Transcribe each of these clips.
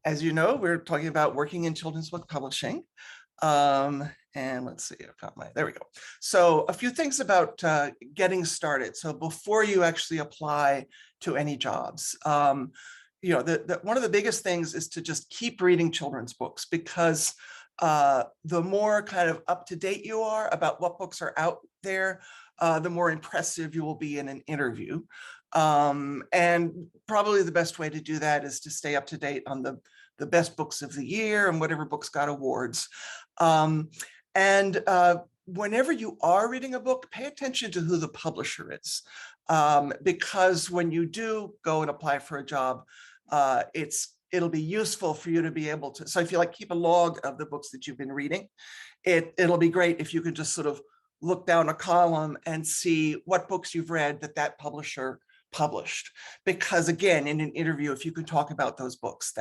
As you know, we're talking about working in children's book publishing. And let's see, I've got there we go. So a few things about getting started. So before you actually apply to any jobs, one of the biggest things is to just keep reading children's books, because the more kind of up to date you are about what books are out there, the more impressive you will be in an interview. And probably the best way to do that is to stay up to date on the best books of the year and whatever books got awards. Whenever you are reading a book, pay attention to who the publisher is, because when you do go and apply for a job, it'll be useful for you to be able to. So if you keep a log of the books that you've been reading, it'll be great if you can just sort of look down a column and see what books you've read that publisher published. Because again, in an interview, if you can talk about those books,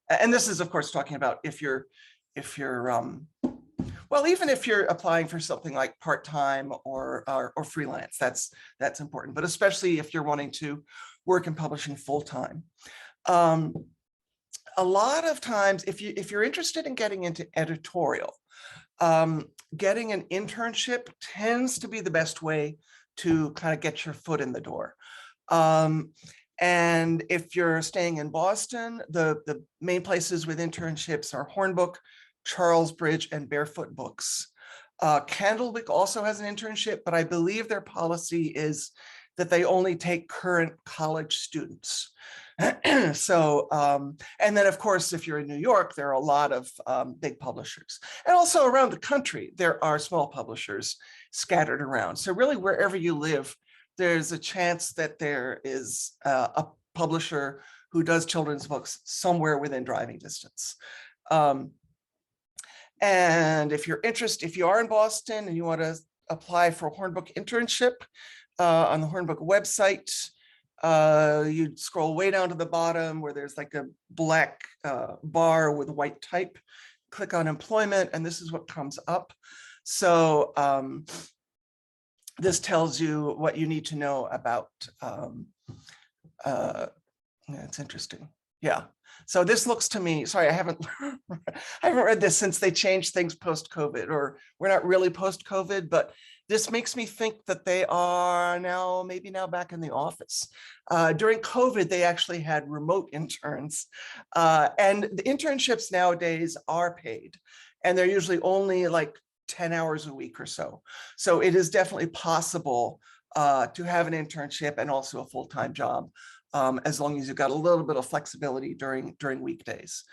and this is of course talking about if you're well, even if you're applying for something like part-time or freelance, that's important, but especially if you're wanting to work in publishing full-time. A lot of times, if you're interested in getting into editorial, getting an internship tends to be the best way to kind of get your foot in the door. And if you're staying in Boston, the main places with internships are Hornbook, Charlesbridge, and Barefoot Books. Candlewick also has an internship, but I believe their policy is that they only take current college students. So, and then of course, if you're in New York, there are a lot of big publishers. And also around the country, there are small publishers scattered around. So really, wherever you live, there's a chance that there is a publisher who does children's books somewhere within driving distance. And if you are in Boston and you want to apply for a Hornbook internship on the Hornbook website, you scroll way down to the bottom where there's like a black bar with white type, click on employment, and this is what comes up. So this tells you what you need to know about, yeah, it's interesting. Yeah. So this looks to me, sorry, I haven't read this since they changed things post-COVID, or we're not really post-COVID, but this makes me think that they are maybe now back in the office. During COVID, they actually had remote interns, and the internships nowadays are paid, and they're usually only like 10 hours a week or so. So it is definitely possible to have an internship and also a full-time job, as long as you've got a little bit of flexibility during weekdays.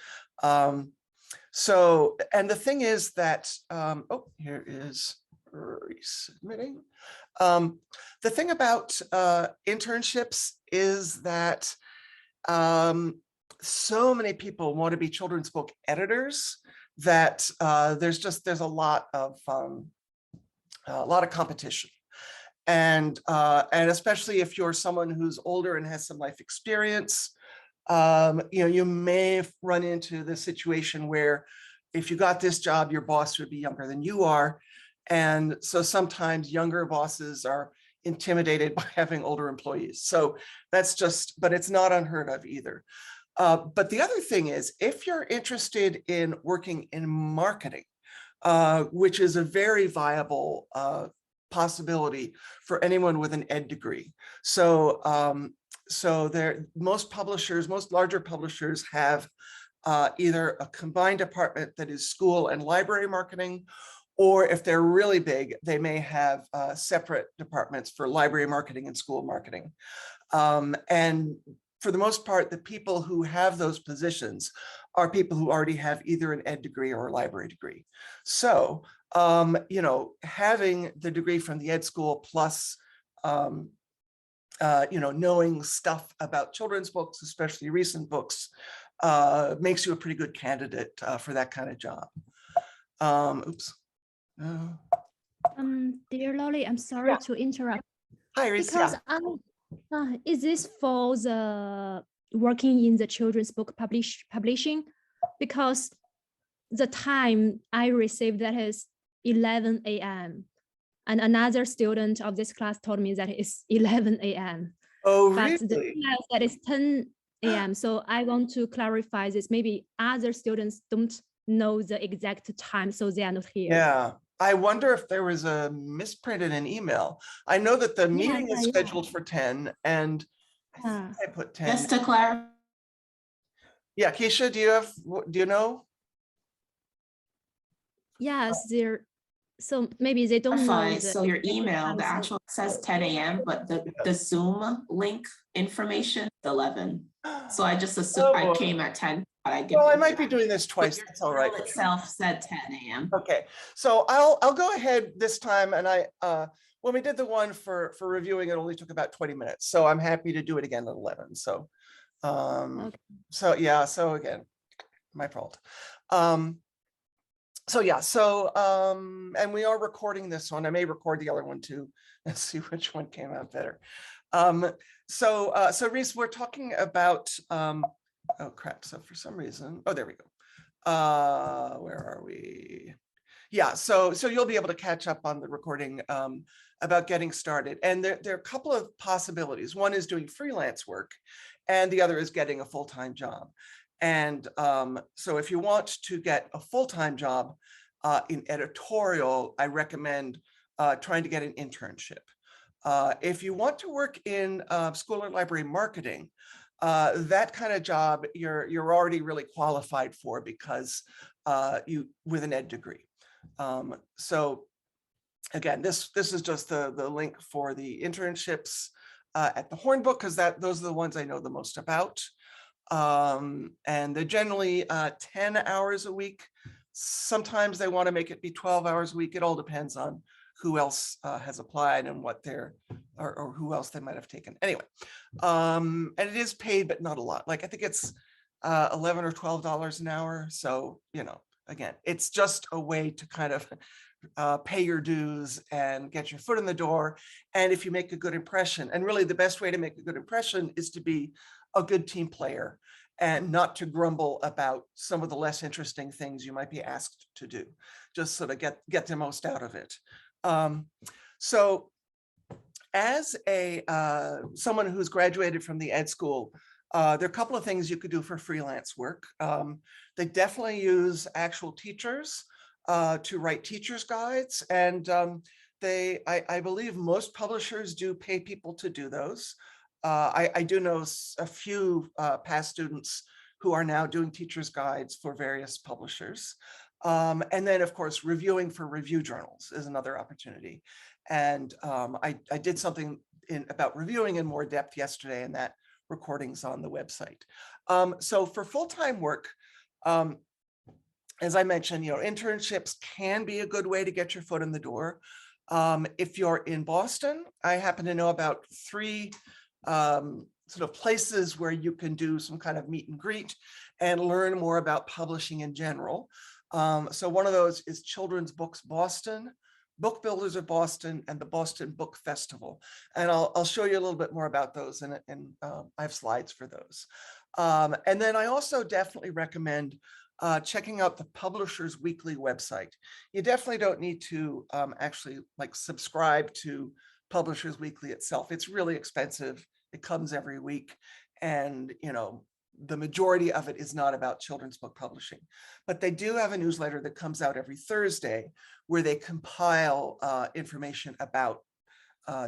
So, and the thing is that, oh, here is resubmitting. The thing about internships is that so many people want to be children's book editors that there's a lot of competition. And especially if you're someone who's older and has some life experience, you may run into the situation where if you got this job, your boss would be younger than you are. And so sometimes younger bosses are intimidated by having older employees. So that's but it's not unheard of either. But the other thing is, if you're interested in working in marketing, which is a very viable possibility for anyone with an ed degree. So, most larger publishers have either a combined department that is school and library marketing, or if they're really big, they may have separate departments for library marketing and school marketing. And for the most part, the people who have those positions are people who already have either an ed degree or a library degree. So, having the degree from the ed school plus, knowing stuff about children's books, especially recent books, makes you a pretty good candidate for that kind of job. Oops. Dear Lolly, I'm sorry to interrupt. Hi, Reese. Because is this for the working in the children's book publishing? Because the time I received that is 11 a.m. and another student of this class told me that it's 11 a.m. Oh, but really? the class that is 10 a.m. So I want to clarify this. Maybe other students don't know the exact time, so they are not here. Yeah, I wonder if there was a misprint in an email. I know that the meeting is yeah. scheduled for 10 and I think Yeah. I put 10. Just to clarify, Yeah, Keisha, do you know? Yes, they're so maybe they don't know the so your exact email, time, the so- actual says 10 a.m., but the Zoom link information is 11. So I just assumed Oh, I boy. came at 10, but I get. Well, I might be doing this But twice. your That's all right. email itself said 10 a.m. Okay, so I'll go ahead this time, and when we did the one for reviewing, it only took about 20 minutes. So I'm happy to do it again at 11. So, Okay. so yeah. So again, my fault. So yeah. So and we are recording this one. I may record the other one too and see which one came out better. So Reese, we're talking about oh crap. So for some reason, oh, there we go. Where are we? Yeah, so you'll be able to catch up on the recording about getting started. And there are a couple of possibilities. One is doing freelance work, and the other is getting a full-time job. And so if you want to get a full-time job in editorial, I recommend trying to get an internship. If you want to work in school or library marketing, that kind of job you're already really qualified for because you with an ed degree. So again, this is just the link for the internships at the Hornbook, because those are the ones I know the most about. And they're generally 10 hours a week. Sometimes they want to make it be 12 hours a week. It all depends on who else has applied and what or who else they might have taken. Anyway, and it is paid, but not a lot. Like I think it's $11 or $12 an hour. So, again, it's just a way to kind of pay your dues and get your foot in the door. And if you make a good impression, and really the best way to make a good impression is to be a good team player and not to grumble about some of the less interesting things you might be asked to do, just sort of get the most out of it. So as someone who's graduated from the ed school, there are a couple of things you could do for freelance work. They definitely use actual teachers to write teachers' guides. And I believe most publishers do pay people to do those. I do know a few past students who are now doing teachers' guides for various publishers. And then, of course, reviewing for review journals is another opportunity. And I did something about reviewing in more depth yesterday, and that recording's on the website. So for full-time work, as I mentioned, internships can be a good way to get your foot in the door. If you're in Boston, I happen to know about 3 sort of places where you can do some kind of meet and greet and learn more about publishing in general. So one of those is Children's Books Boston, Book Builders of Boston, and the Boston Book Festival. And I'll show you a little bit more about those, and I have slides for those. And then I also definitely recommend checking out the Publishers Weekly website. You definitely don't need to actually subscribe to Publishers Weekly itself. It's really expensive. It comes every week, and the majority of it is not about children's book publishing, but they do have a newsletter that comes out every Thursday where they compile information about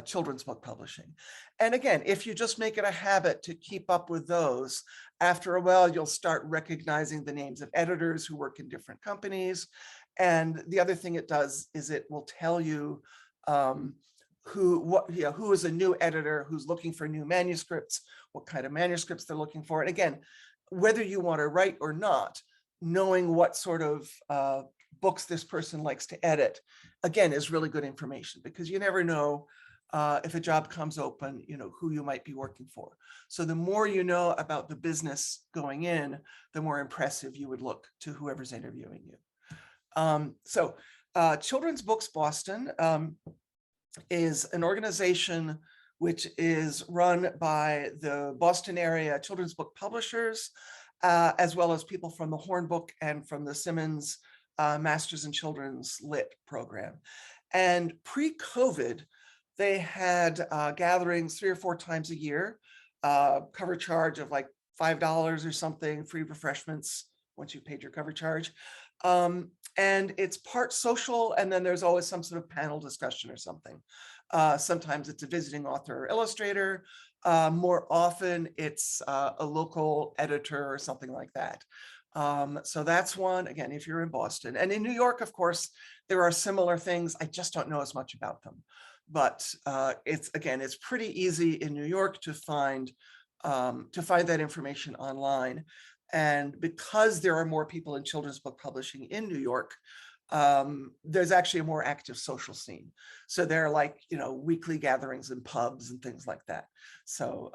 children's book publishing. And again, if you just make it a habit to keep up with those, after a while, you'll start recognizing the names of editors who work in different companies. And the other thing it does is it will tell you who is a new editor who's looking for new manuscripts, what kind of manuscripts they're looking for. And again, whether you want to write or not, knowing what sort of books this person likes to edit, again, is really good information, because you never know if a job comes open, who you might be working for. So the more you know about the business going in, the more impressive you would look to whoever's interviewing you. So Children's Books Boston is an organization which is run by the Boston area children's book publishers, as well as people from the Hornbook and from the Simmons Masters in Children's Lit program. And pre-COVID, they had gatherings 3 or 4 times a year, cover charge of like $5 or something, free refreshments once you've paid your cover charge. And it's part social, and then there's always some sort of panel discussion or something. Sometimes it's a visiting author or illustrator. More often it's a local editor or something like that. So that's one, again, if you're in Boston. And in New York, of course, there are similar things. I just don't know as much about them. But it's pretty easy in New York to find that information online. And because there are more people in children's book publishing in New York, there's actually a more active social scene. So there are, like, weekly gatherings in pubs and things like that. So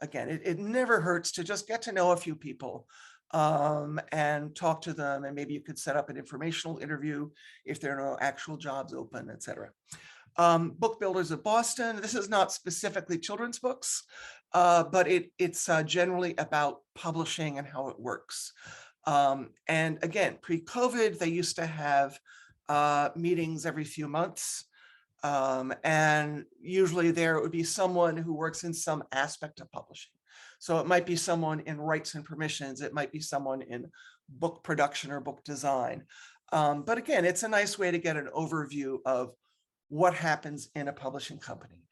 again, it never hurts to just get to know a few people and talk to them. And maybe you could set up an informational interview if there are no actual jobs open, etc. Book Builders of Boston. This is not specifically children's books, but it's generally about publishing and how it works. And again, pre-COVID, they used to have meetings every few months. And usually there would be someone who works in some aspect of publishing. So it might be someone in rights and permissions. It might be someone in book production or book design. But again, it's a nice way to get an overview of what happens in a publishing company.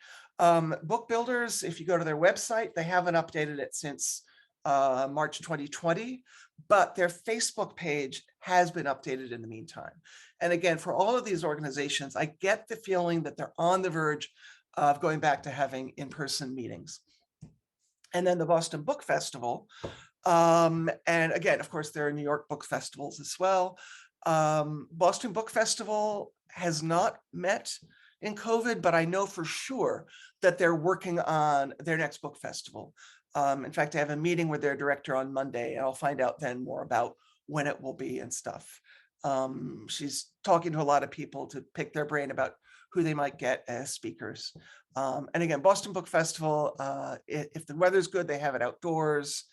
Book Builders, if you go to their website, they haven't updated it since March 2020, but their Facebook page has been updated in the meantime. And again, for all of these organizations, I get the feeling that they're on the verge of going back to having in-person meetings. And then the Boston Book Festival. And again, of course, there are New York book festivals as well. Boston Book Festival has not met in COVID, but I know for sure that they're working on their next book festival. In fact, I have a meeting with their director on Monday, and I'll find out then more about when it will be and stuff. She's talking to a lot of people to pick their brain about who they might get as speakers. And again, Boston Book Festival, if the weather's good, they have it outdoors.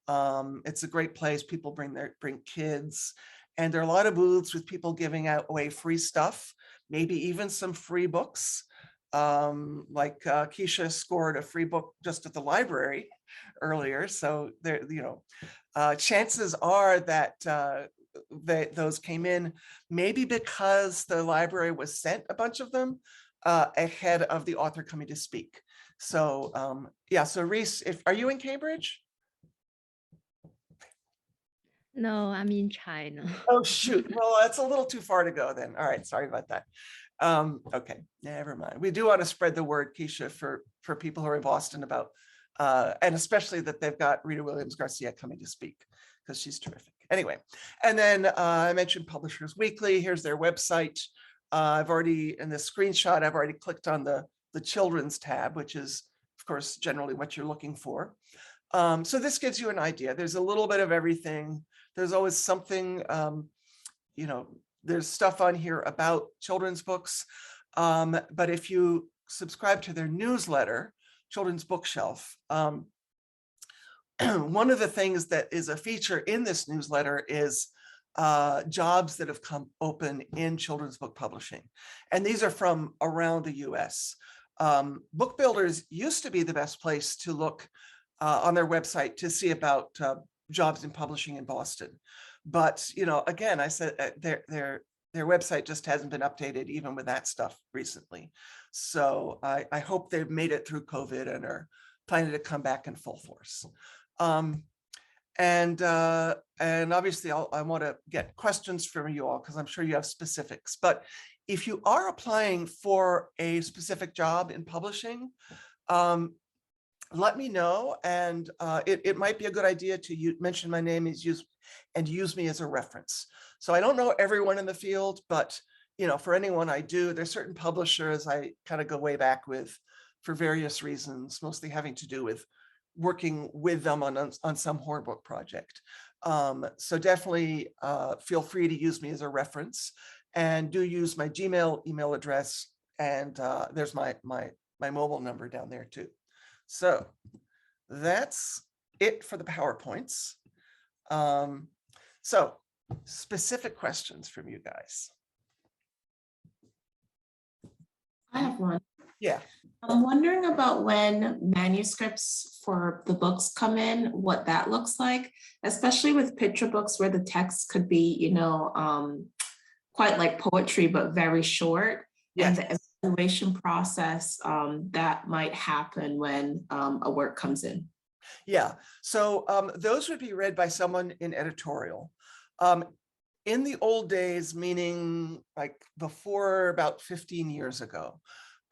It's a great place. People bring kids. And there are a lot of booths with people giving away free stuff, maybe even some free books. Like Keisha scored a free book just at the library earlier. So there, chances are that those came in maybe because the library was sent a bunch of them ahead of the author coming to speak. So yeah, so Reese, are you in Cambridge? No, I'm in China. Oh, shoot. Well, that's a little too far to go then. All right. Sorry about that. Okay, never mind. We do want to spread the word, Keisha, for people who are in Boston about, and especially that they've got Rita Williams Garcia coming to speak, because she's terrific. Anyway, and then I mentioned Publishers Weekly. Here's their website. I've already, in this screenshot, I've already clicked on the children's tab, which is, of course, generally what you're looking for. So this gives you an idea. There's a little bit of everything. There's always something, there's stuff on here about children's books. But if you subscribe to their newsletter, Children's Bookshelf, one of the things that is a feature in this newsletter is jobs that have come open in children's book publishing. And these are from around the US. Book Builders used to be the best place to look on their website to see about jobs in publishing in Boston. But, again, I said their website just hasn't been updated even with that stuff recently. So I hope they've made it through COVID and are planning to come back in full force. And obviously I want to get questions from you all, because I'm sure you have specifics. But if you are applying for a specific job in publishing, let me know, and it might be a good idea to mention my name and use me as a reference. So I don't know everyone in the field, but for anyone I do, there's certain publishers I kind of go way back with for various reasons, mostly having to do with working with them on some hornbook project. So definitely feel free to use me as a reference, and do use my Gmail email address, and there's my mobile number down there too. So that's it for the PowerPoints. So specific questions from you guys. I have one. Yeah. I'm wondering about when manuscripts for the books come in, what that looks like, especially with picture books where the text could be, quite like poetry, but very short. And Yes. the evaluation process that might happen when a work comes in. Yeah, so those would be read by someone in editorial. Um, in the old days, meaning like before about 15 years ago,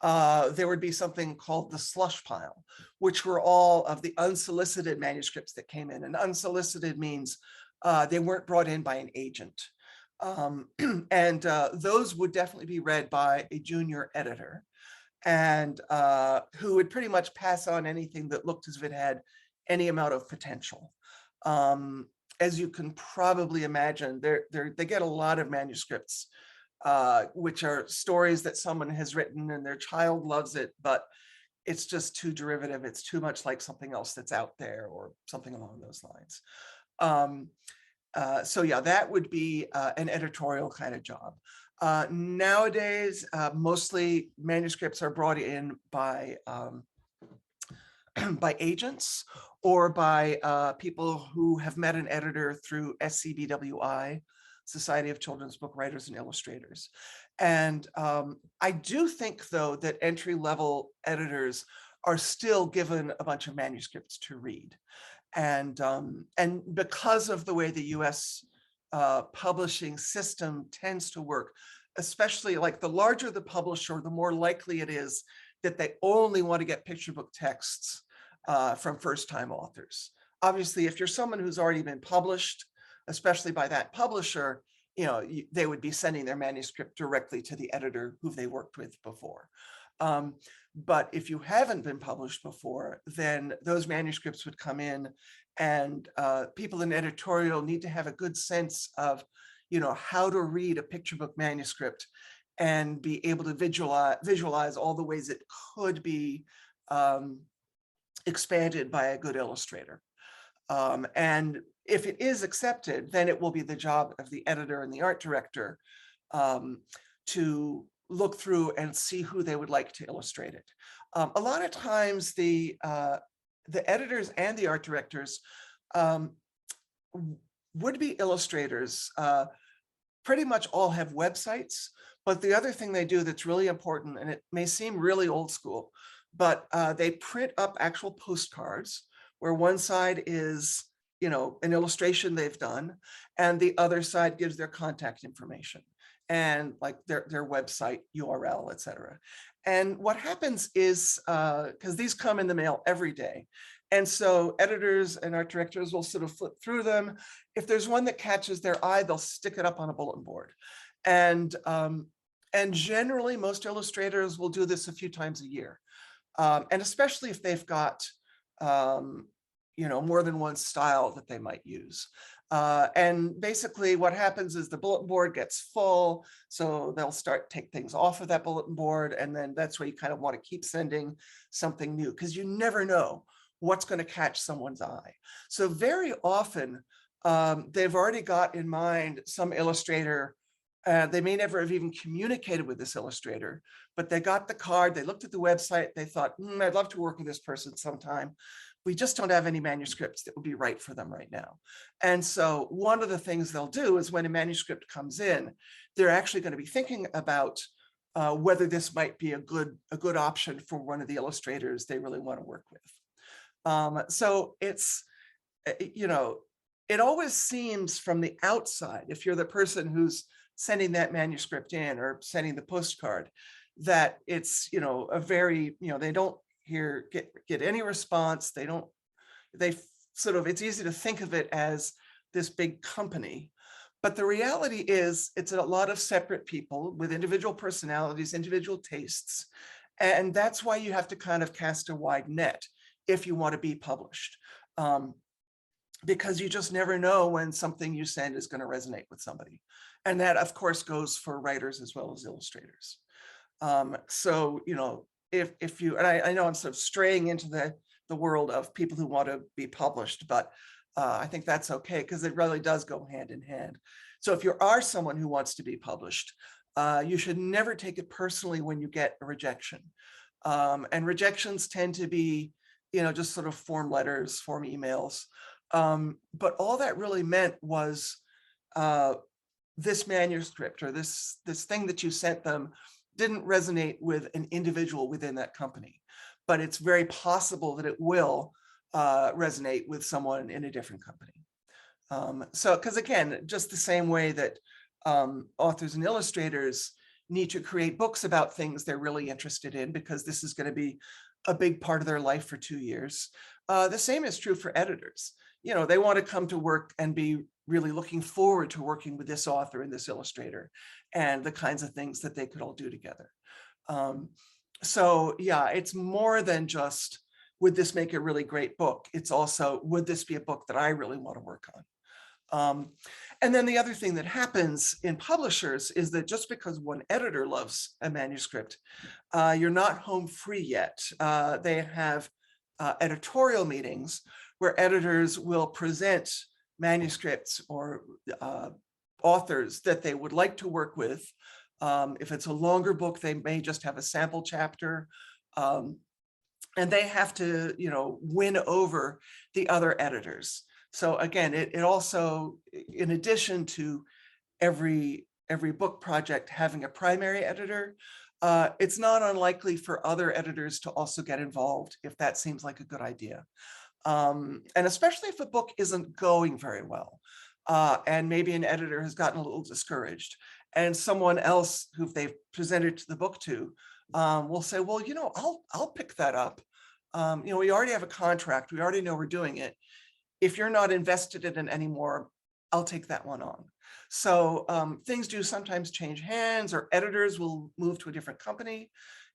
there would be something called the slush pile, which were all of the unsolicited manuscripts that came in. And unsolicited means they weren't brought in by an agent. And those would definitely be read by a junior editor, and who would pretty much pass on anything that looked as if it had any amount of potential. As you can probably imagine, they get a lot of manuscripts, which are stories that someone has written and their child loves it, but it's just too derivative. It's too much like something else that's out there or something along those lines. So yeah, that would be an editorial kind of job. Nowadays, mostly manuscripts are brought in by by agents or by people who have met an editor through SCBWI, Society of Children's Book Writers and Illustrators. And I do think, though, that entry-level editors are still given a bunch of manuscripts to read. And because of the way the US publishing system tends to work, especially like the larger the publisher, the more likely it is that they only want to get picture book texts from first-time authors. Obviously, if you're someone who's already been published, especially by that publisher, they would be sending their manuscript directly to the editor who they worked with before. But if you haven't been published before, then those manuscripts would come in, and people in editorial need to have a good sense of, how to read a picture book manuscript and be able to visualize all the ways it could be expanded by a good illustrator. And if it is accepted, then it will be the job of the editor and the art director to look through and see who they would like to illustrate it. A lot of times the editors and the art directors, would-be illustrators, pretty much all have websites. But the other thing they do that's really important, and it may seem really old school, but they print up actual postcards where one side is, an illustration they've done, and the other side gives their contact information and like their website URL, etc. And what happens is, because these come in the mail every day, and so editors and art directors will sort of flip through them. If there's one that catches their eye, they'll stick it up on a bulletin board. And generally, most illustrators will do this a few times a year. And especially if they've got, more than one style that they might use. And basically what happens is the bulletin board gets full, so they'll take things off of that bulletin board, and then that's where you kind of want to keep sending something new, because you never know what's going to catch someone's eye. So very often, they've already got in mind some illustrator. They may never have even communicated with this illustrator, but they got the card, they looked at the website, they thought, I'd love to work with this person sometime. We just don't have any manuscripts that would be right for them right now. And so one of the things they'll do is when a manuscript comes in, they're actually going to be thinking about whether this might be a good option for one of the illustrators they really want to work with. So it's, it always seems from the outside, if you're the person who's sending that manuscript in or sending the postcard, that it's, a very, they don't get any response. It's easy to think of it as this big company. But the reality is it's a lot of separate people with individual personalities, individual tastes. And that's why you have to kind of cast a wide net if you want to be published. Because you just never know when something you send is going to resonate with somebody. And that, of course, goes for writers as well as illustrators. So, if you, and I know I'm sort of straying into the world of people who want to be published, but I think that's okay, because it really does go hand in hand. So if you are someone who wants to be published, you should never take it personally when you get a rejection. And rejections tend to be, just sort of form letters, form emails. But all that really meant was this manuscript or this thing that you sent them didn't resonate with an individual within that company, but it's very possible that it will resonate with someone in a different company. So, because again, just the same way that authors and illustrators need to create books about things they're really interested in, because this is going to be a big part of their life for 2 years. The same is true for editors. They want to come to work and be really looking forward to working with this author and this illustrator and the kinds of things that they could all do together. So yeah, it's more than just, would this make a really great book? It's also, would this be a book that I really want to work on? And then the other thing that happens in publishers is that just because one editor loves a manuscript, you're not home free yet. They have editorial meetings where editors will present manuscripts or authors that they would like to work with. If it's a longer book, they may just have a sample chapter. And they have to, win over the other editors. So again, it also, in addition to every book project having a primary editor, it's not unlikely for other editors to also get involved if that seems like a good idea. And especially if a book isn't going very well, and maybe an editor has gotten a little discouraged, and someone else who they've presented the book to will say, well, I'll pick that up. We already have a contract. We already know we're doing it. If you're not invested in it anymore, I'll take that one on. So things do sometimes change hands, or editors will move to a different company,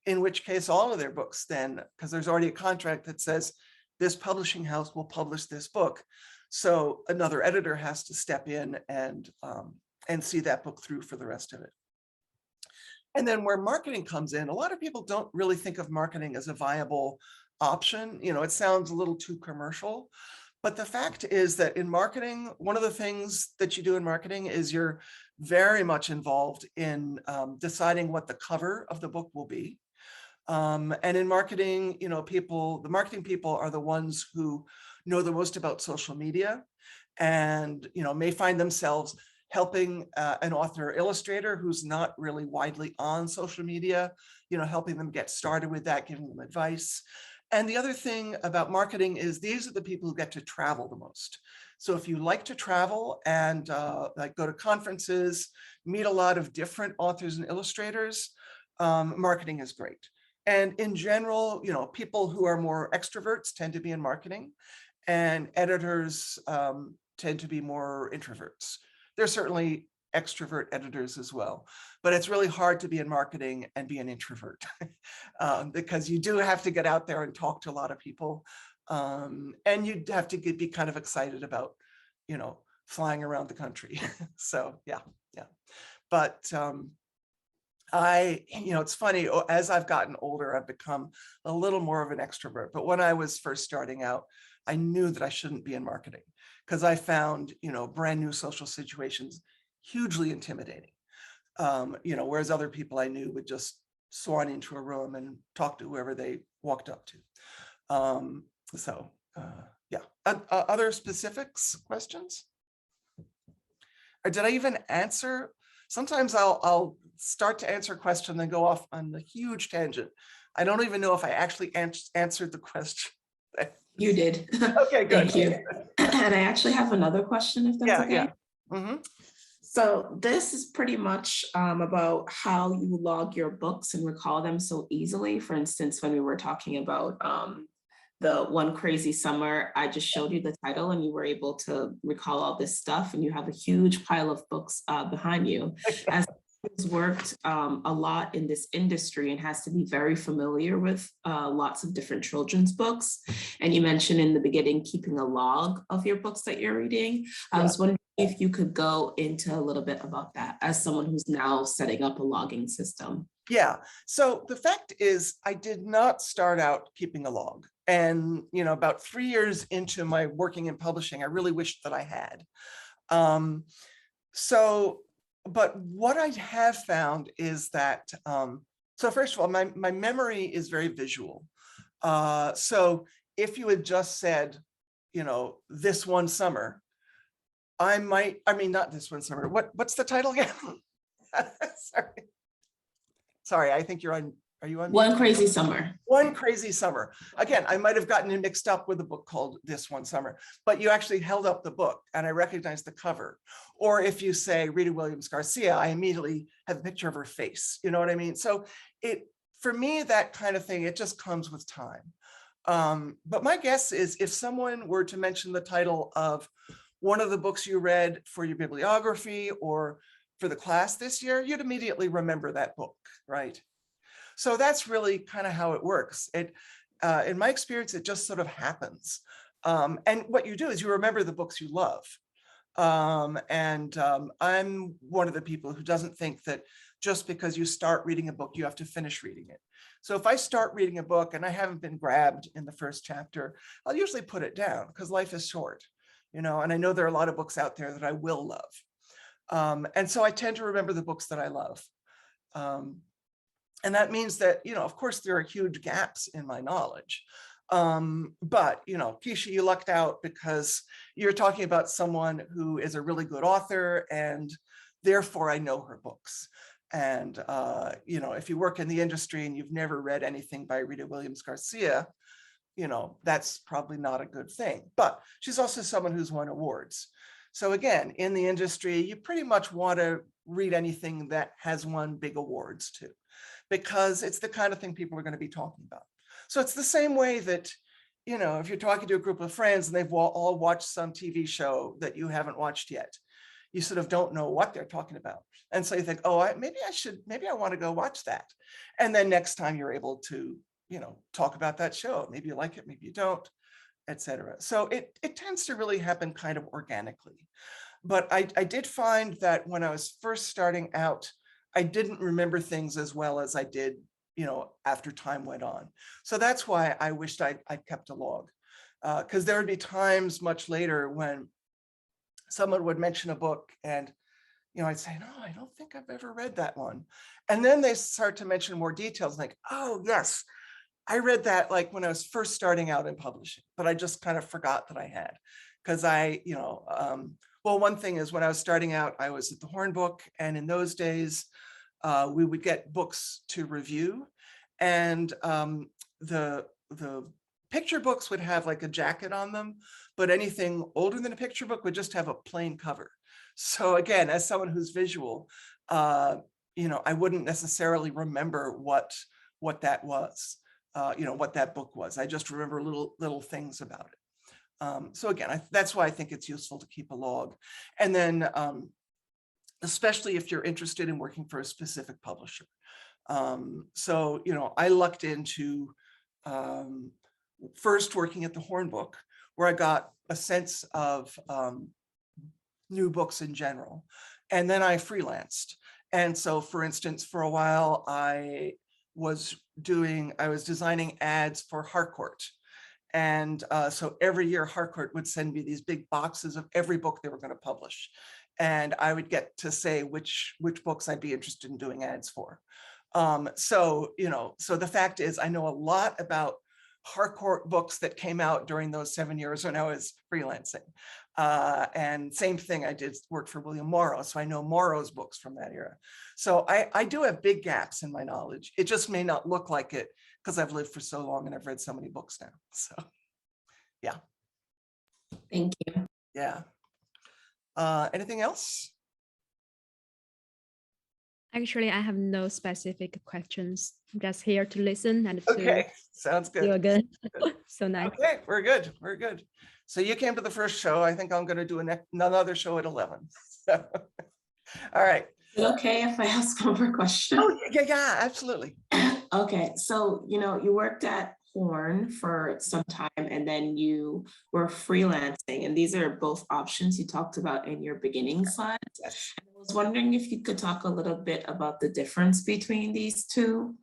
in which case all of their books then, because there's already a contract that says this publishing house will publish this book. So another editor has to step in and see that book through for the rest of it. And then where marketing comes in, a lot of people don't really think of marketing as a viable option. It sounds a little too commercial. But the fact is that in marketing, one of the things that you do in marketing is you're very much involved in deciding what the cover of the book will be. And in marketing, the marketing people are the ones who know the most about social media, and may find themselves helping an author or illustrator who's not really widely on social media, helping them get started with that, giving them advice. And the other thing about marketing is these are the people who get to travel the most. So if you like to travel and like go to conferences, meet a lot of different authors and illustrators, marketing is great. And in general, people who are more extroverts tend to be in marketing, and editors tend to be more introverts. There's certainly extrovert editors as well, but it's really hard to be in marketing and be an introvert because you do have to get out there and talk to a lot of people, and you'd have to be kind of excited about, flying around the country. So yeah. But it's funny, as I've gotten older, I've become a little more of an extrovert. But when I was first starting out, I knew that I shouldn't be in marketing because I found, brand new social situations hugely intimidating. Whereas other people I knew would just swan into a room and talk to whoever they walked up to. Yeah. Other specifics, questions? Or did I even answer? Sometimes I'll start to answer a question, then go off on a huge tangent. I don't even know if I actually answered the question. You did. Okay, good. Thank you. And I actually have another question, if that's okay. Yeah. Mm-hmm. So this is pretty much about how you log your books and recall them so easily. For instance, when we were talking about the One Crazy Summer, I just showed you the title and you were able to recall all this stuff, and you have a huge pile of books behind you. As who's worked a lot in this industry and has to be very familiar with lots of different children's books. And you mentioned in the beginning, keeping a log of your books that you're reading. I was wondering if you could go into a little bit about that as someone who's now setting up a logging system. Yeah. So the fact is, I did not start out keeping a log. And, about 3 years into my working in publishing, I really wished that I had. But what I have found is that So first of all, my memory is very visual. So if you had just said, you know, this one summer, I mean, not this one summer. What's the title again? Sorry. Sorry, I think are you on? One mute? Crazy Summer. One Crazy Summer. Again, I might have gotten it mixed up with a book called This One Summer, but you actually held up the book and I recognized the cover. Or if you say Rita Williams Garcia, I immediately have a picture of her face. You know what I mean? So for me, that kind of thing, it just comes with time. But my guess is if someone were to mention the title of one of the books you read for your bibliography or for the class this year, you'd immediately remember that book, right? So that's really kind of how it works. In my experience, it just sort of happens. And what you do is you remember the books you love. I'm one of the people who doesn't think that just because you start reading a book, you have to finish reading it. So if I start reading a book and I haven't been grabbed in the first chapter, I'll usually put it down because life is short, you know, and I know there are a lot of books out there that I will love. And so I tend to remember the books that I love. And that means that, you know, of course, there are huge gaps in my knowledge. But, you know, Keisha, you lucked out because you're talking about someone who is a really good author and therefore I know her books. And, you know, if you work in the industry and you've never read anything by Rita Williams Garcia, you know, that's probably not a good thing. But she's also someone who's won awards. So again, in the industry, you pretty much want to read anything that has won big awards too, because it's the kind of thing people are going to be talking about. So it's the same way that, you know, if you're talking to a group of friends and they've all watched some TV show that you haven't watched yet, you sort of don't know what they're talking about. And so you think, oh, maybe I want to go watch that. And then next time you're able to, you know, talk about that show. Maybe you like it, maybe you don't, etc. So it tends to really happen kind of organically. But I did find that when I was first starting out, I didn't remember things as well as I did, you know, after time went on. So that's why I wished I'd kept a log, because there would be times much later when someone would mention a book and, you know, I'd say, no, I don't think I've ever read that one. And then they start to mention more details like, oh, yes, I read that like when I was first starting out in publishing, but I just kind of forgot that I had, because you know, well, one thing is when I was starting out, I was at the Hornbook, and in those days, we would get books to review, and the picture books would have like a jacket on them, but anything older than a picture book would just have a plain cover. So again, as someone who's visual, you know, I wouldn't necessarily remember what that was, you know, what that book was. I just remember little things about it. So again, that's why I think it's useful to keep a log. And then especially if you're interested in working for a specific publisher. So, you know, I lucked into first working at the Hornbook, where I got a sense of new books in general. And then I freelanced. And so, for instance, for a while, I was designing ads for Harcourt. And so every year Harcourt would send me these big boxes of every book they were going to publish. And I would get to say which books I'd be interested in doing ads for. So, you know, so the fact is I know a lot about Harcourt books that came out during those 7 years when I was freelancing. And same thing, I did work for William Morrow, so I know Morrow's books from that era. So I do have big gaps in my knowledge. It just may not look like it because I've lived for so long and I've read so many books now. So, yeah. Thank you. Yeah. Anything else? Actually, I have no specific questions. I'm just here to listen and to Okay, sounds good. feel good. So nice. Okay, we're good. We're good. So you came to the first show. I think I'm going to do another show at 11. So, all right. Is it okay if I ask one more question? Oh, yeah, absolutely. Okay, so, you know, you worked at Horn for some time and then you were freelancing, and these are both options you talked about in your beginning slides. Yes. I was wondering if you could talk a little bit about the difference between these two,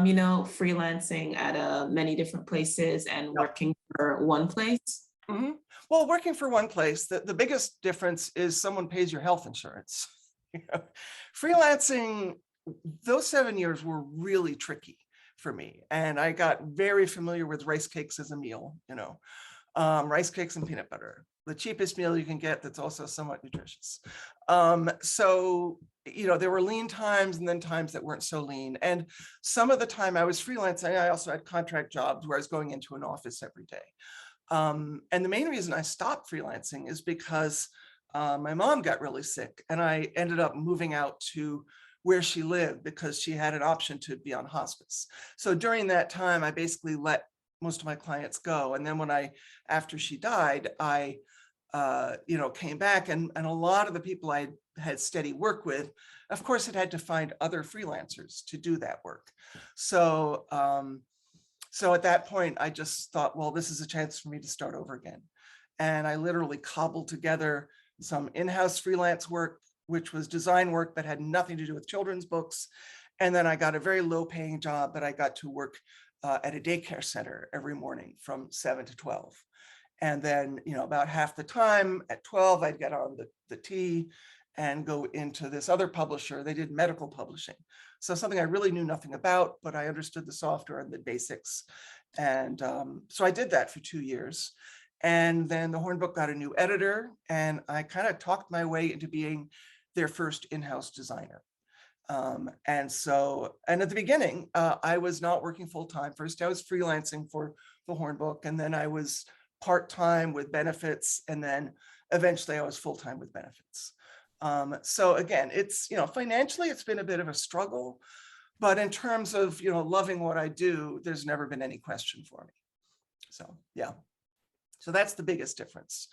you know, freelancing at many different places and working for one place. Mm-hmm. Well, working for one place, the biggest difference is someone pays your health insurance. You know, freelancing, those 7 years were really tricky for me. And I got very familiar with rice cakes as a meal, rice cakes and peanut butter, the cheapest meal you can get that's also somewhat nutritious. So, there were lean times and then times that weren't so lean. And some of the time I was freelancing, I also had contract jobs where I was going into an office every day. And the main reason I stopped freelancing is because my mom got really sick and I ended up moving out to where she lived because she had an option to be on hospice. So during that time, I basically let most of my clients go. And then after she died, I came back and a lot of the people I had steady work with, of course, had to find other freelancers to do that work. So, so at that point, I just thought, well, this is a chance for me to start over again. And I literally cobbled together some in-house freelance work, which was design work that had nothing to do with children's books. And then I got a very low paying job that I got to work at a daycare center every morning from 7 to 12. And then, about half the time at 12, I'd get on the T and go into this other publisher. They did medical publishing. So something I really knew nothing about, but I understood the software and the basics. And so I did that for 2 years. And then the Horn Book got a new editor and I kind of talked my way into being their first in-house designer. And at the beginning, I was not working full-time. First, I was freelancing for the Horn Book, and then I was part-time with benefits. And then eventually I was full-time with benefits. So again, it's, financially, it's been a bit of a struggle, but in terms of, loving what I do, there's never been any question for me. So, yeah. So that's the biggest difference.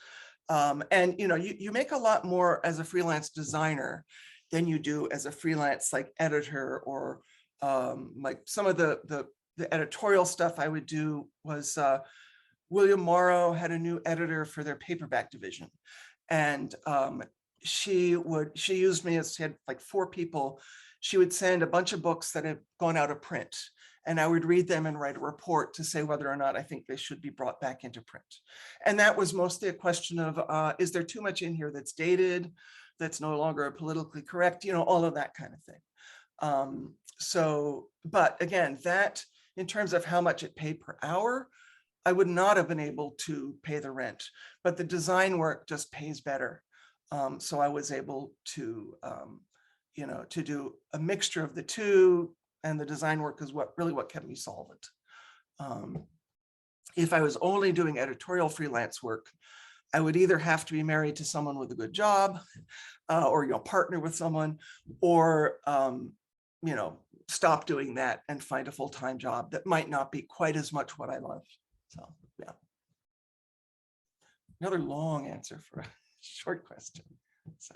And, you make a lot more as a freelance designer than you do as a freelance like editor or like some of the editorial stuff I would do was William Morrow had a new editor for their paperback division. And she used me as, she had like 4 people. She would send a bunch of books that had gone out of print. And I would read them and write a report to say whether or not I think they should be brought back into print. And that was mostly a question of, is there too much in here that's dated, that's no longer politically correct, all of that kind of thing. But again, that in terms of how much it paid per hour, I would not have been able to pay the rent, but the design work just pays better. So I was able to, to do a mixture of the two, and the design work is what kept me solvent. If I was only doing editorial freelance work, I would either have to be married to someone with a good job, or partner with someone, or stop doing that and find a full-time job that might not be quite as much what I love. So yeah. Another long answer for a short question. So.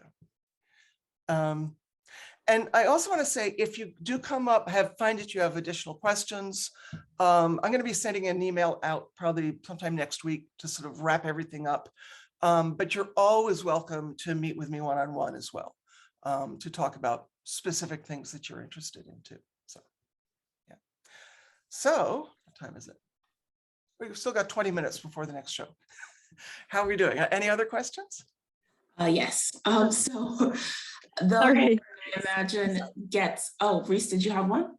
And I also want to say, if you do come up, find that you have additional questions, I'm going to be sending an email out probably sometime next week to sort of wrap everything up. But you're always welcome to meet with me one-on-one as well, to talk about specific things that you're interested in too. So, yeah. So, what time is it? We've still got 20 minutes before the next show. How are we doing? Any other questions? Yes. So the Sorry. I imagine gets, Reese, did you have one?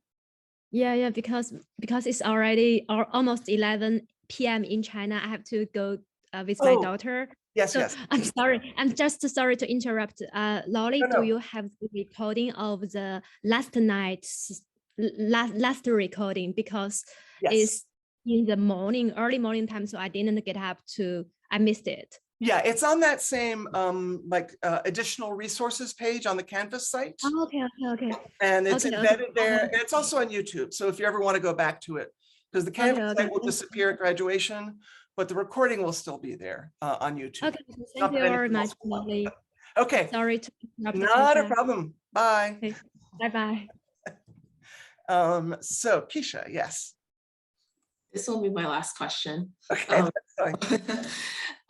Yeah, because it's already almost 11 p.m. in China. I have to go with my daughter. Yes, so yes. I'm sorry. I'm just sorry to interrupt. Lolly, No. do you have the recording of the last night's last recording? Because Yes. it's in the morning, early morning time, so I didn't get up I missed it. Yeah, it's on that same additional resources page on the Canvas site. Oh, okay. And it's embedded there. And it's also on YouTube. So if you ever want to go back to it, because the Canvas site will disappear at graduation, but the recording will still be there on YouTube. Okay, thank you very much, Molly. Okay. Sorry to interrupt. Not a problem. Bye. Okay. Bye-bye. So Keisha, yes. This will be my last question. Okay.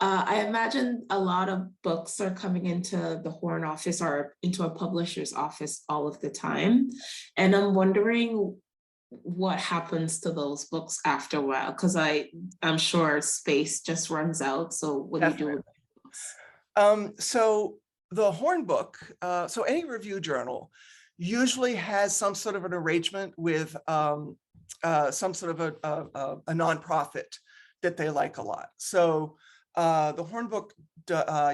I imagine a lot of books are coming into the Horn office or into a publisher's office all of the time. And I'm wondering what happens to those books after a while, because I'm sure space just runs out. So what do you do with books? So the Horn Book, so any review journal usually has some sort of an arrangement with some sort of a nonprofit that they like a lot. So the Hornbook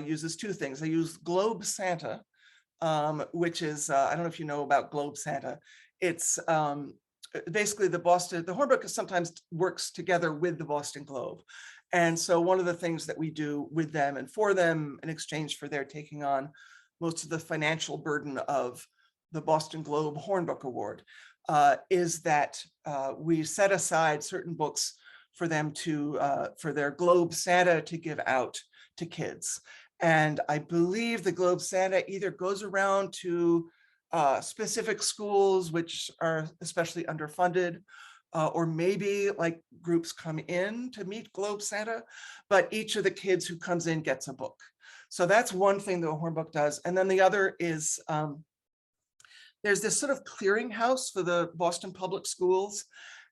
uses two things. They use Globe Santa, which is, I don't know if you know about Globe Santa. It's basically the Hornbook sometimes works together with the Boston Globe. And so one of the things that we do with them and for them in exchange for their taking on most of the financial burden of the Boston Globe Hornbook Award is that we set aside certain books for them to, for their Globe Santa to give out to kids. And I believe the Globe Santa either goes around to specific schools, which are especially underfunded, or maybe like groups come in to meet Globe Santa, but each of the kids who comes in gets a book. So that's one thing that Hornbook does. And then the other is there's this sort of clearinghouse for the Boston Public Schools.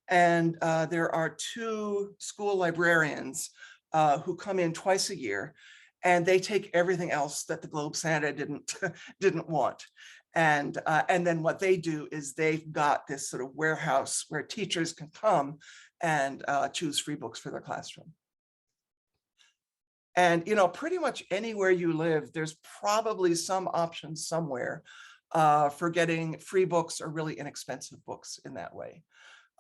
And there are two school librarians who come in twice a year, and they take everything else that the Globe Santa didn't want. And then what they do is they've got this sort of warehouse where teachers can come and choose free books for their classroom. And, you know, pretty much anywhere you live, there's probably some option somewhere for getting free books or really inexpensive books in that way.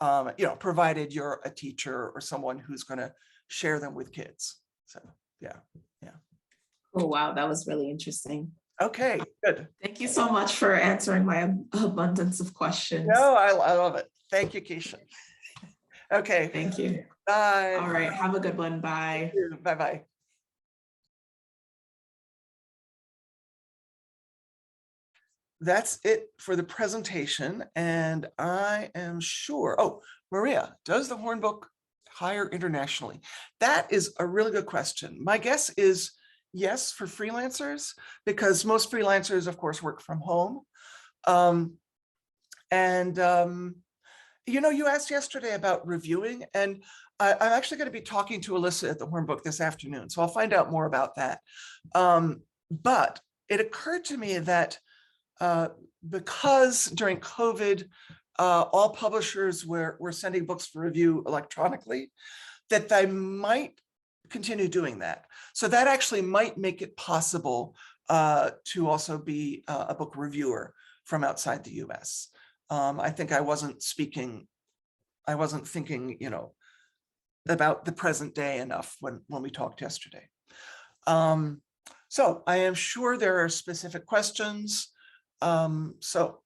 You know, provided you're a teacher or someone who's going to share them with kids. So, yeah. Oh, wow, that was really interesting. Okay, good. Thank you so much for answering my abundance of questions. No, I love it. Thank you, Keisha. Okay. Thank you. Bye. All right, have a good one. Bye. Bye-bye. That's it for the presentation. And I am sure, oh, Maria, does the Hornbook hire internationally? That is a really good question. My guess is yes, for freelancers, because most freelancers, of course, work from home. You know, you asked yesterday about reviewing, and I'm actually going to be talking to Alyssa at the Hornbook this afternoon, so I'll find out more about that. But it occurred to me that because during COVID, all publishers were sending books for review electronically, that they might continue doing that. So that actually might make it possible to also be a book reviewer from outside the US. I think I wasn't thinking, you know, about the present day enough when we talked yesterday. So I am sure there are specific questions. So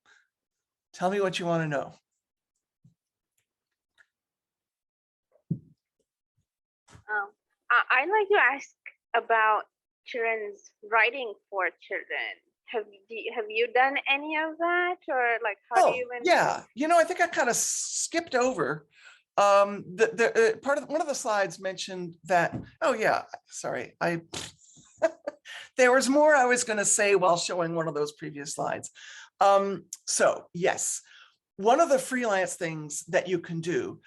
tell me what you want to know. I'd like to ask about children's writing for children. Have you done any of that, or like how do you? Yeah, you know, I think I kind of skipped over. One of the slides mentioned that. Oh yeah, sorry, there was more I was going to say while showing one of those previous slides. So yes, one of the freelance things that you can do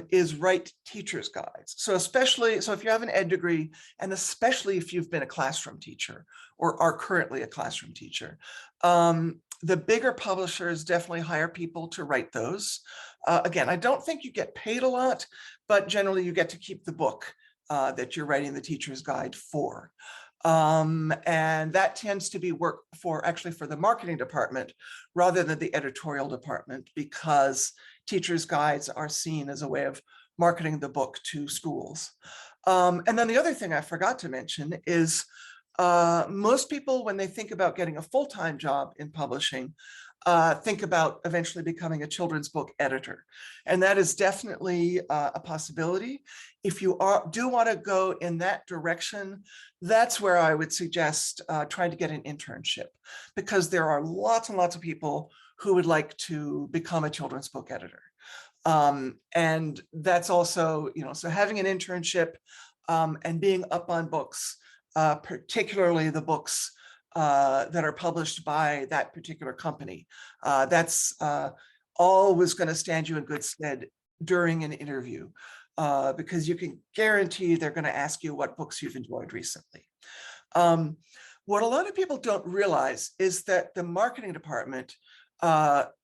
is write teacher's guides. So if you have an ed degree, and especially if you've been a classroom teacher or are currently a classroom teacher, the bigger publishers definitely hire people to write those. Again, I don't think you get paid a lot, but generally you get to keep the book that you're writing the teacher's guide for. And that tends to be work for the marketing department rather than the editorial department, because teachers' guides are seen as a way of marketing the book to schools. And then the other thing I forgot to mention is most people, when they think about getting a full-time job in publishing, think about eventually becoming a children's book editor. And that is definitely a possibility. If you do want to go in that direction, that's where I would suggest trying to get an internship, because there are lots and lots of people who would like to become a children's book editor. And that's also, you know, so having an internship and being up on books, particularly the books that are published by that particular company. That's always going to stand you in good stead during an interview, because you can guarantee they're going to ask you what books you've enjoyed recently. What a lot of people don't realize is that the marketing department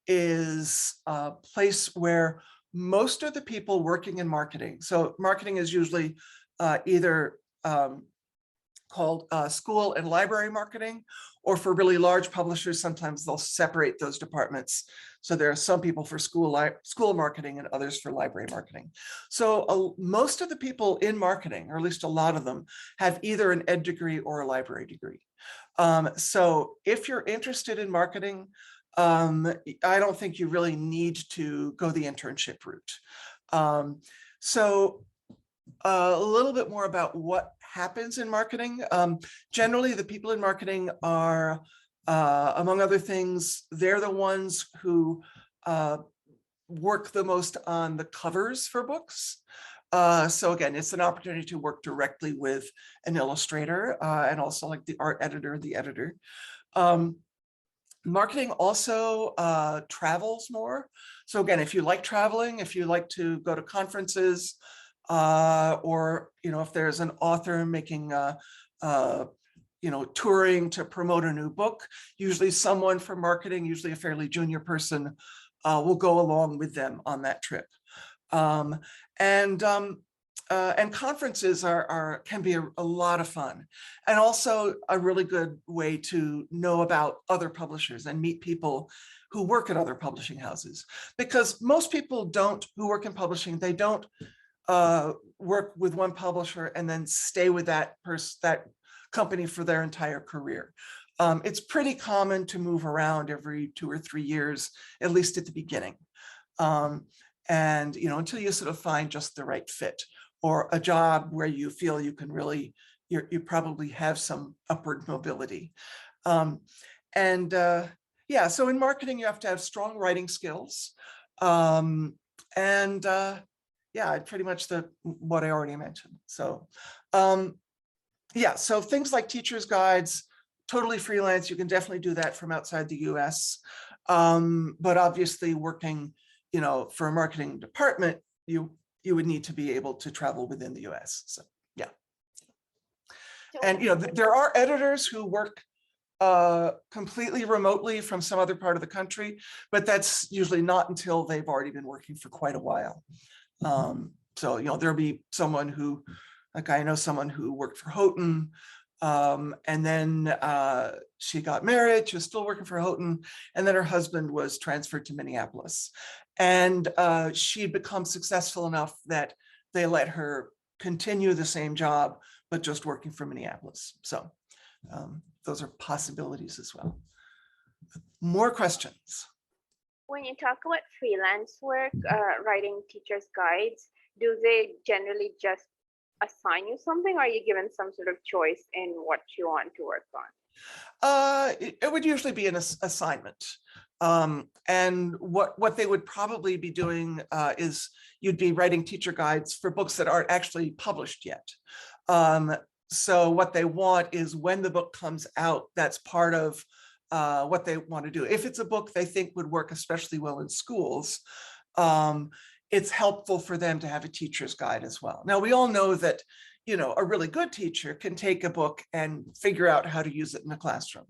is a place where most of the people working in marketing, so marketing is usually either called school and library marketing, or for really large publishers, sometimes they'll separate those departments. So there are some people for school marketing and others for library marketing. So most of the people in marketing, or at least a lot of them, have either an ed degree or a library degree. So if you're interested in marketing, I don't think you really need to go the internship route. So a little bit more about what happens in marketing. Generally, the people in marketing are, among other things, they're the ones who work the most on the covers for books. So again, it's an opportunity to work directly with an illustrator and also like the art editor, the editor. Marketing also travels more. So again, if you like traveling, if you like to go to conferences, or if there's an author making touring to promote a new book, usually someone from marketing, usually a fairly junior person, will go along with them on that trip. And conferences can be a lot of fun, and also a really good way to know about other publishers and meet people who work at other publishing houses. Because most people who work in publishing, they don't work with one publisher and then stay with that company for their entire career. It's pretty common to move around every 2 or 3 years, at least at the beginning. And until you sort of find just the right fit or a job where you feel you can really, you probably have some upward mobility. Yeah, so in marketing, you have to have strong writing skills. Yeah, pretty much what I already mentioned. So yeah, so things like teacher's guides, totally freelance. You can definitely do that from outside the US. But obviously working, for a marketing department, you would need to be able to travel within the US. So yeah. And there are editors who work completely remotely from some other part of the country, but that's usually not until they've already been working for quite a while. So there'll be someone who, like I know someone who worked for Houghton, and then she got married. She was still working for Houghton, and then her husband was transferred to Minneapolis, and she'd become successful enough that they let her continue the same job, but just working for Minneapolis. So those are possibilities as well. More questions? When you talk about freelance work, writing teacher's guides, do they generally just assign you something, or are you given some sort of choice in what you want to work on? It would usually be an assignment. And what they would probably be doing is you'd be writing teacher guides for books that aren't actually published yet. So what they want is when the book comes out, that's part of what they want to do. If it's a book they think would work especially well in schools, it's helpful for them to have a teacher's guide as well. Now, we all know that, a really good teacher can take a book and figure out how to use it in the classroom.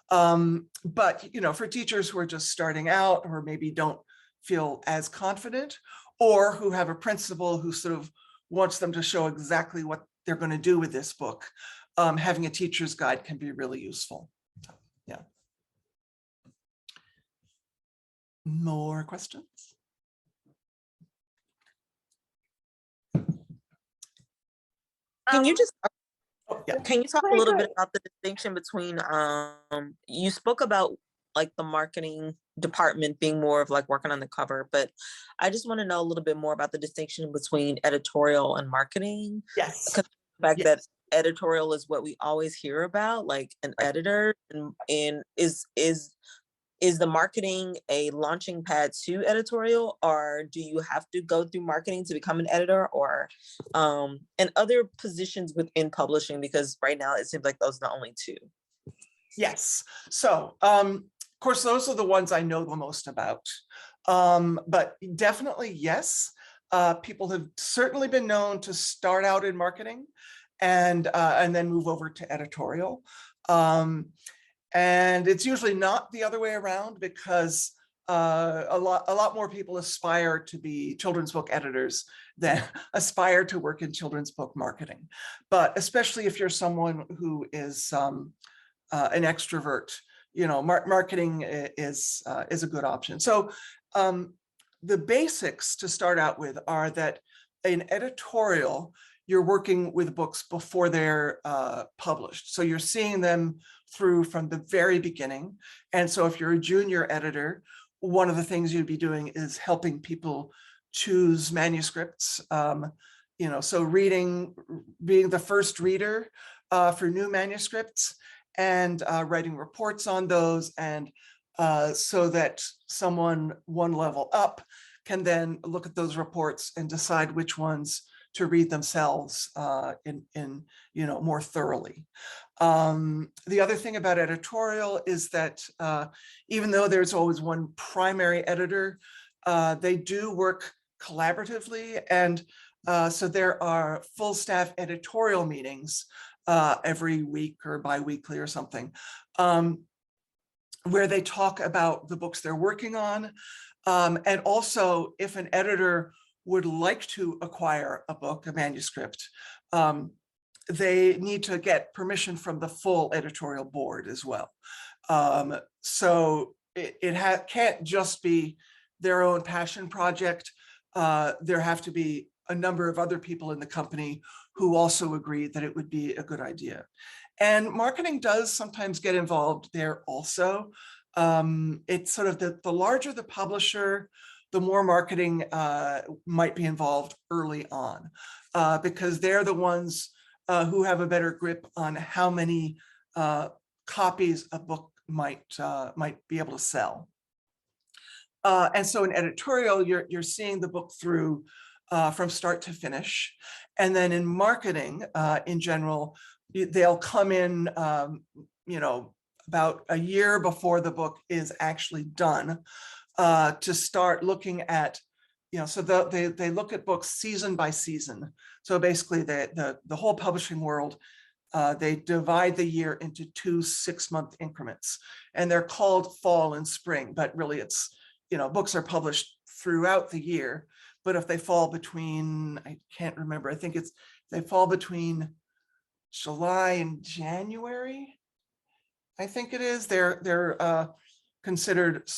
But, for teachers who are just starting out or maybe don't feel as confident, or who have a principal who sort of wants them to show exactly what they're going to do with this book, having a teacher's guide can be really useful. Yeah. More questions? Can you just Yeah. can you talk a little bit about the distinction between you spoke about like the marketing department being more of like working on the cover, but I just want to know a little bit more about the distinction between editorial and marketing. Yes. Because the fact Yes. that editorial is what we always hear about, like an editor, and is the marketing a launching pad to editorial, or do you have to go through marketing to become an editor, or and other positions within publishing? Because right now it seems like those are the only two. Yes. So, of course, those are the ones I know the most about. But definitely, yes. People have certainly been known to start out in marketing and then move over to editorial. And it's usually not the other way around, because a lot more people aspire to be children's book editors than aspire to work in children's book marketing. But especially if you're someone who is an extrovert, you know, marketing is a good option. So the basics to start out with are that in editorial, you're working with books before they're published. So you're seeing them through from the very beginning. And so if you're a junior editor, one of the things you'd be doing is helping people choose manuscripts. You know, so being the first reader for new manuscripts, and writing reports on those, and so that someone one level up can then look at those reports and decide which ones to read themselves in you know, more thoroughly. The other thing about editorial is that even though there's always one primary editor, they do work collaboratively, and so there are full staff editorial meetings every week or bi-weekly or something, where they talk about the books they're working on. And also, if an editor would like to acquire a book, a manuscript, they need to get permission from the full editorial board as well. So it can't just be their own passion project. There have to be a number of other people in the company who also agree that it would be a good idea. And marketing does sometimes get involved there also. It's sort of the larger the publisher, the more marketing might be involved early on, because they're the ones who have a better grip on how many copies a book might be able to sell. And so in editorial, you're seeing the book through from start to finish. And then in marketing, in general, they'll come in, you know, about a year before the book is actually done, to start looking at, you know, so they look at books season by season. So basically the whole publishing world, they divide the year into 2 6-month increments, and they're called fall and spring, but really it's, you know, books are published throughout the year. But if they fall between, I can't remember, I think they fall between July and January, I think it is, they're considered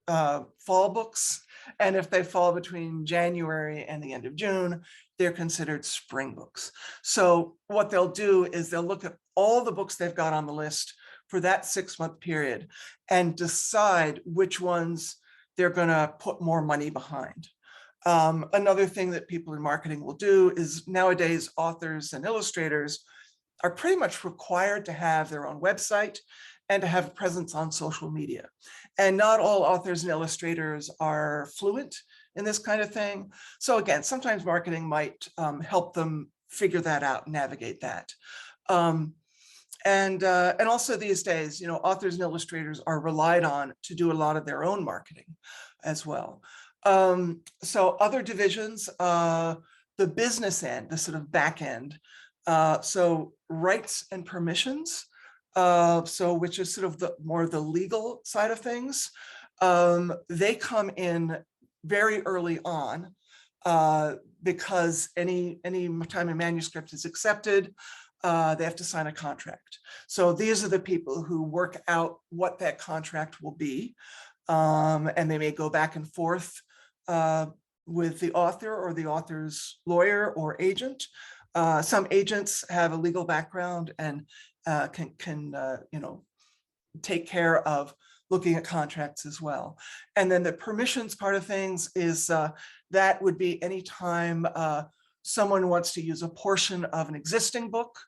fall books. And if they fall between January and the end of June, they're considered spring books. So what they'll do is they'll look at all the books they've got on the list for that 6-month period and decide which ones they're going to put more money behind. Another thing that people in marketing will do is nowadays authors and illustrators are pretty much required to have their own website and to have a presence on social media. And not all authors and illustrators are fluent in this kind of thing. So again, sometimes marketing might help them figure that out, navigate that. And also these days, you know, authors and illustrators are relied on to do a lot of their own marketing as well. So other divisions, the business end, the sort of back end, so rights and permissions, so which is sort of the more the legal side of things, they come in very early on, because any time a manuscript is accepted, they have to sign a contract. So these are the people who work out what that contract will be, and they may go back and forth with the author or the author's lawyer or agent. Some agents have a legal background and can you know, take care of looking at contracts as well. And then the permissions part of things is that would be anytime someone wants to use a portion of an existing book,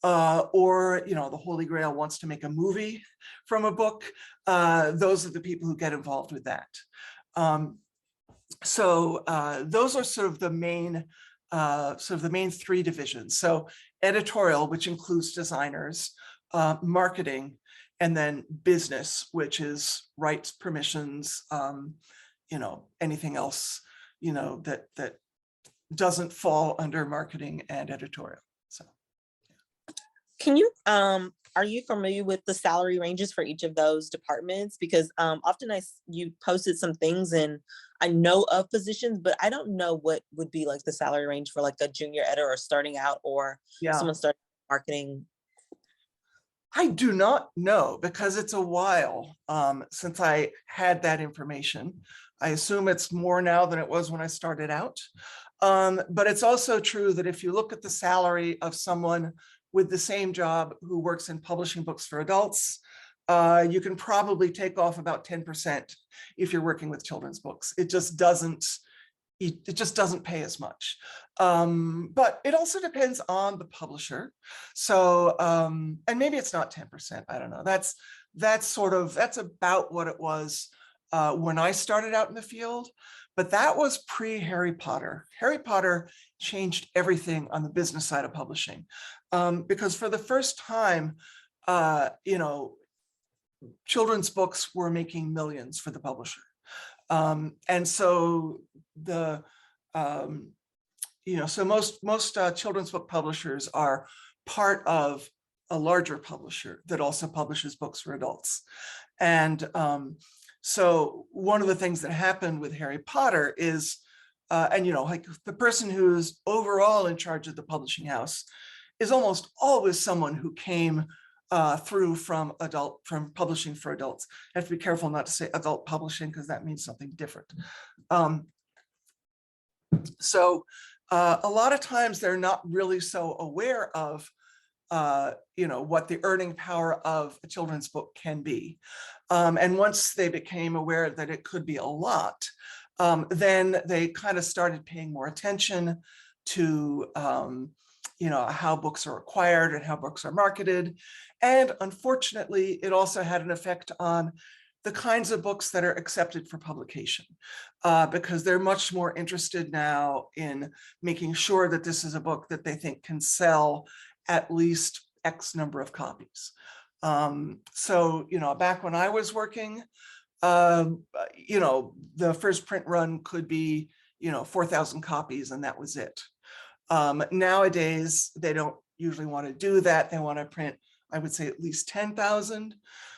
or, you know, the Holy Grail wants to make a movie from a book. Those are the people who get involved with that. So those are sort of the main three divisions. So editorial, which includes designers, marketing, and then business, which is rights, permissions, you know, anything else, you know, that doesn't fall under marketing and editorial. So Can you are you familiar with the salary ranges for each of those departments? Because often you posted some things and I know of positions, but I don't know what would be like the salary range for like a junior editor or starting out or Yeah. someone starting marketing. I do not know because it's a while since I had that information. I assume it's more now than it was when I started out. But it's also true that if you look at the salary of someone with the same job who works in publishing books for adults, you can probably take off about 10% if you're working with children's books. It just doesn't pay as much. But it also depends on the publisher. So, and maybe it's not 10%, I don't know. That's about what it was when I started out in the field, but that was pre-Harry Potter. Harry Potter changed everything on the business side of publishing, because for the first time, children's books were making millions for the publisher. And so most children's book publishers are part of a larger publisher that also publishes books for adults. And so one of the things that happened with Harry Potter is, like the person who's overall in charge of the publishing house is almost always someone who came through from publishing for adults. I have to be careful not to say adult publishing because that means something different. So a lot of times they're not really so aware of what the earning power of a children's book can be. And once they became aware that it could be a lot, then they kind of started paying more attention to how books are acquired and how books are marketed. And unfortunately, it also had an effect on the kinds of books that are accepted for publication, because they're much more interested now in making sure that this is a book that they think can sell at least X number of copies. So, back when I was working, the first print run could be, 4,000 copies and that was it. Nowadays, they don't usually want to do that. They want to print, I would say, at least 10,000.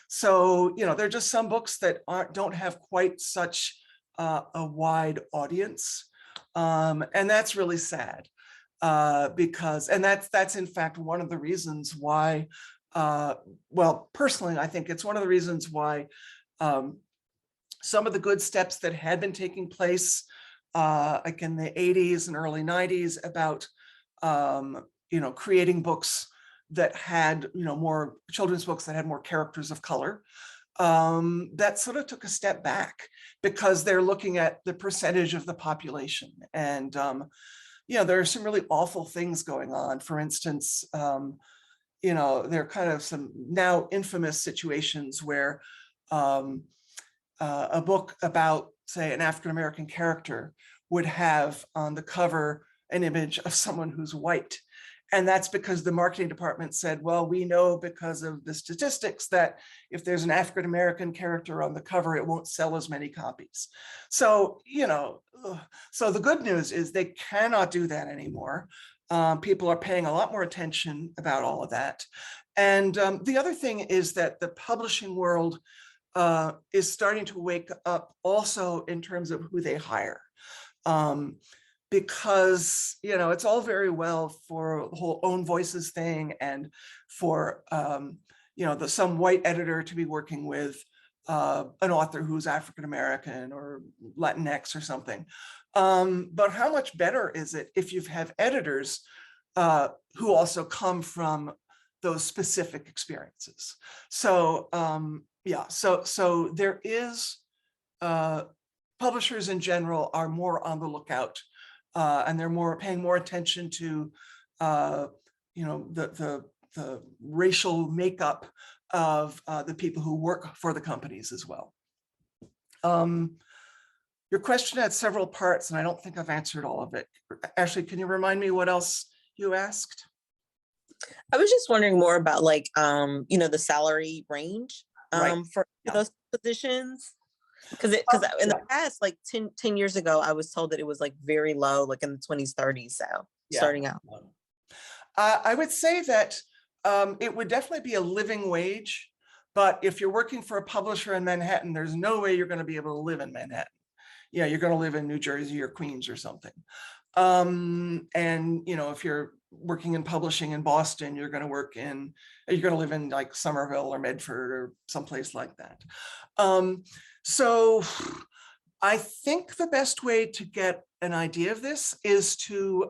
So, there are just some books that don't have quite such a wide audience. And that's really sad, because that's in fact one of the reasons why, personally, I think it's one of the reasons why some of the good steps that had been taking place like in the 80s and early 90s about creating books that had more children's books that had more characters of color, that sort of took a step back because they're looking at the percentage of the population. And there are some really awful things going on. For instance, there are kind of some now infamous situations where a book about, say, an African-American character would have on the cover an image of someone who's white. And that's because the marketing department said, well, we know because of the statistics that if there's an African-American character on the cover, it won't sell as many copies. So, so the good news is they cannot do that anymore. People are paying a lot more attention about all of that. And the other thing is that the publishing world is starting to wake up also in terms of who they hire. Because, it's all very well for the whole own voices thing and for, some white editor to be working with an author who's African-American or Latinx or something. But how much better is it if you have editors who also come from those specific experiences? So, so there is, publishers in general are more on the lookout, and they're paying more attention to, the racial makeup of the people who work for the companies as well. Your question had several parts, and I don't think I've answered all of it. Ashley, can you remind me what else you asked? I was just wondering more about like, the salary range Right. for Yeah. those positions. Because in the past, like 10 years ago, I was told that it was like very low, like in the 20s, 30s. So starting out. I would say that it would definitely be a living wage. But if you're working for a publisher in Manhattan, there's no way you're going to be able to live in Manhattan. Yeah, you're going to live in New Jersey or Queens or something. And if you're working in publishing in Boston, you're going to live in like Somerville or Medford or someplace like that. So I think the best way to get an idea of this is to,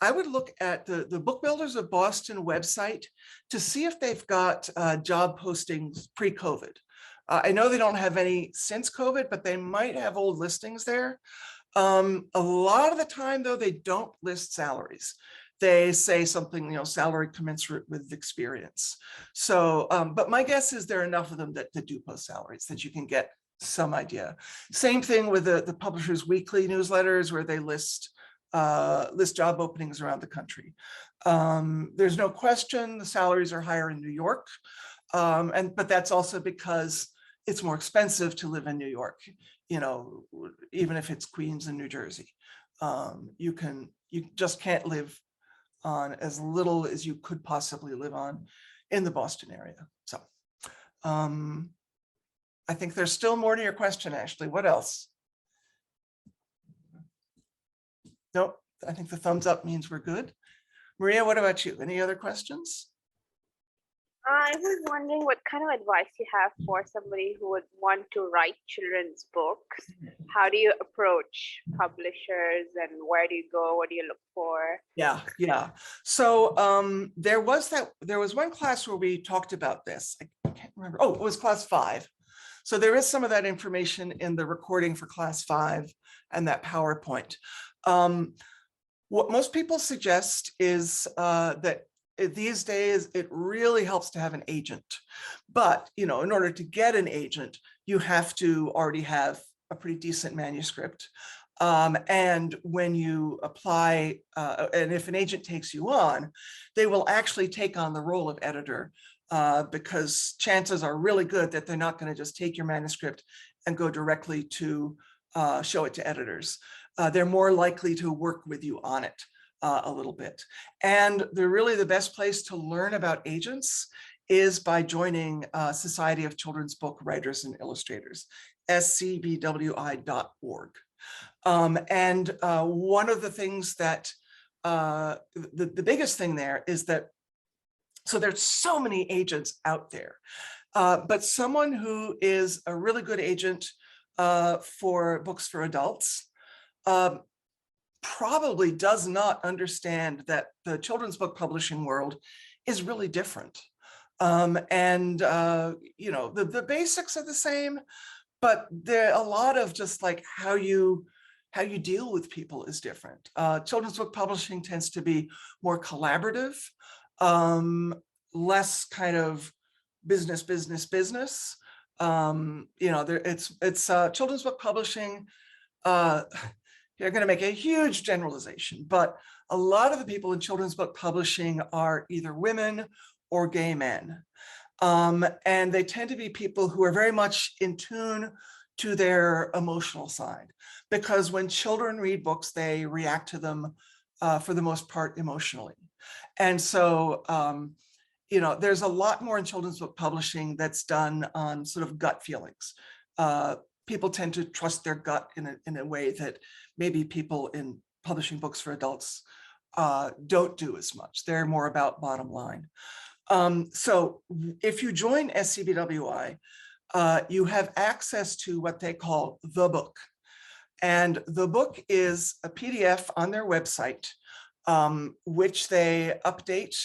I would look at the Book Builders of Boston website to see if they've got job postings pre-COVID. I know they don't have any since COVID, but they might have old listings there. A lot of the time, though, they don't list salaries. They say something, salary commensurate with experience. So, but my guess is there are enough of them that do post salaries that you can get some idea. Same thing with the Publishers Weekly newsletters where they list job openings around the country. There's no question the salaries are higher in New York, but that's also because it's more expensive to live in New York. Even if it's Queens and New Jersey, you just can't live on as little as you could possibly live on in the Boston area. So I think there's still more to your question, Ashley. What else? Nope, I think the thumbs up means we're good. Maria, what about you? Any other questions? I was wondering what kind of advice you have for somebody who would want to write children's books. How do you approach publishers and where do you go? What do you look for? Yeah. So there was one class where we talked about this. I can't remember. Oh, it was class 5. So there is some of that information in the recording for class 5 and that PowerPoint. What most people suggest is that these days, it really helps to have an agent. But, in order to get an agent, you have to already have a pretty decent manuscript. And when you apply, and if an agent takes you on, they will actually take on the role of editor because chances are really good that they're not going to just take your manuscript and go directly to show it to editors. They're more likely to work with you on it a little bit. And really the best place to learn about agents is by joining Society of Children's Book Writers and Illustrators, scbwi.org. And one of the things that, the biggest thing there is that, so there's so many agents out there, but someone who is a really good agent for books for adults probably does not understand that the children's book publishing world is really different. The basics are the same, but there are a lot of just like how you deal with people is different. Children's book publishing tends to be more collaborative, less kind of business. It's children's book publishing. You're going to make a huge generalization, but a lot of the people in children's book publishing are either women or gay men. And they tend to be people who are very much in tune to their emotional side, because when children read books, they react to them for the most part emotionally. And so, there's a lot more in children's book publishing that's done on sort of gut feelings. People tend to trust their gut in a way that maybe people in publishing books for adults don't do as much. They're more about bottom line. So if you join SCBWI, you have access to what they call the book. And the book is a PDF on their website, which they update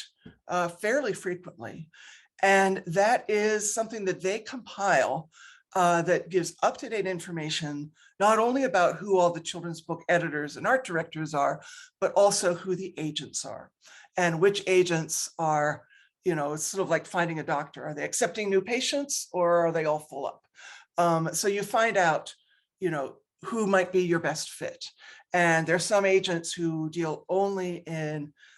fairly frequently. And that is something that they compile that gives up-to-date information, not only about who all the children's book editors and art directors are, but also who the agents are and which agents are, it's sort of like finding a doctor. Are they accepting new patients or are they all full up? So you find out, who might be your best fit. And there's some agents who deal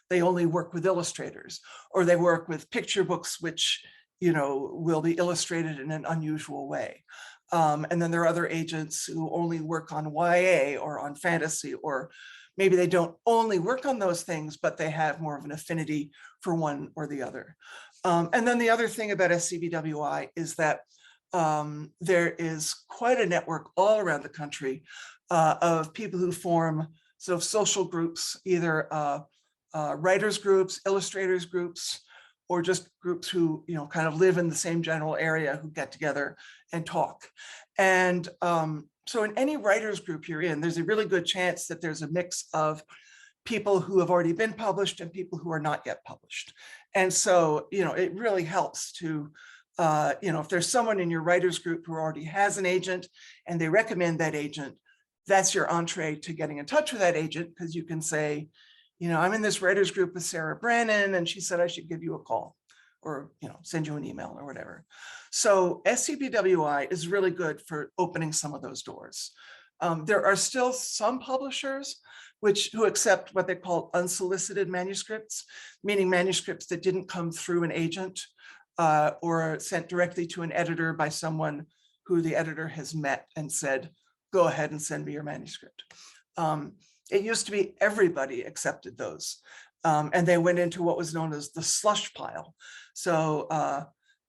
they only work with illustrators, or they work with picture books, which will be illustrated in an unusual way. And then there are other agents who only work on YA or on fantasy or maybe they don't only work on those things, but they have more of an affinity for one or the other. And then the other thing about SCBWI is that there is quite a network all around the country of people who form sort of social groups, either writers groups, illustrators groups, or just groups who, you know, kind of live in the same general area who get together and talk. And so in any writers group you're in, there's a really good chance that there's a mix of people who have already been published and people who are not yet published. And so, you know, it really helps to, you know, if there's someone in your writers group who already has an agent and they recommend that agent, that's your entree to getting in touch with that agent, because you can say, you know, I'm in this writers group with Sarah Brannon and she said I should give you a call or, you know, send you an email or whatever. So SCBWI is really good for opening some of those doors. There are still some publishers who accept what they call unsolicited manuscripts, meaning manuscripts that didn't come through an agent or sent directly to an editor by someone who the editor has met and said, go ahead and send me your manuscript. It used to be everybody accepted those. And they went into what was known as the slush pile. So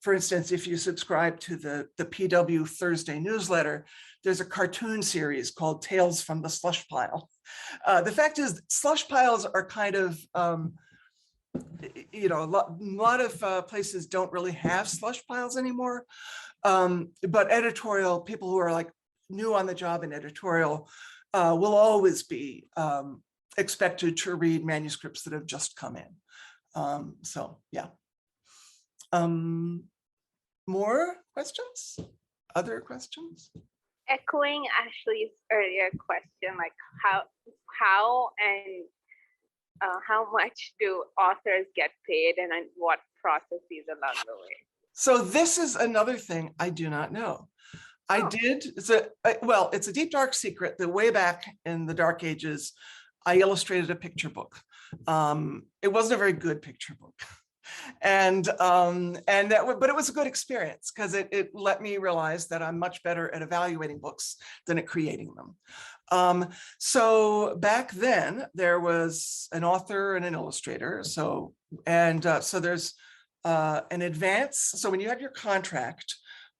for instance, if you subscribe to the PW Thursday newsletter, there's a cartoon series called Tales from the Slush Pile. The fact is, slush piles are kind of, you know, a lot of places don't really have slush piles anymore. But editorial, people who are like new on the job in editorial will always be expected to read manuscripts that have just come in. So yeah. More questions? Other questions? Echoing Ashley's earlier question, like how and how much do authors get paid, and what processes along the way? So this is another thing I do not know. Well, it's a deep, dark secret that way back in the dark ages, I illustrated a picture book. It wasn't a very good picture book. But it was a good experience because it let me realize that I'm much better at evaluating books than at creating them. So back then there was an author and an illustrator. So there's an advance. So when you have your contract,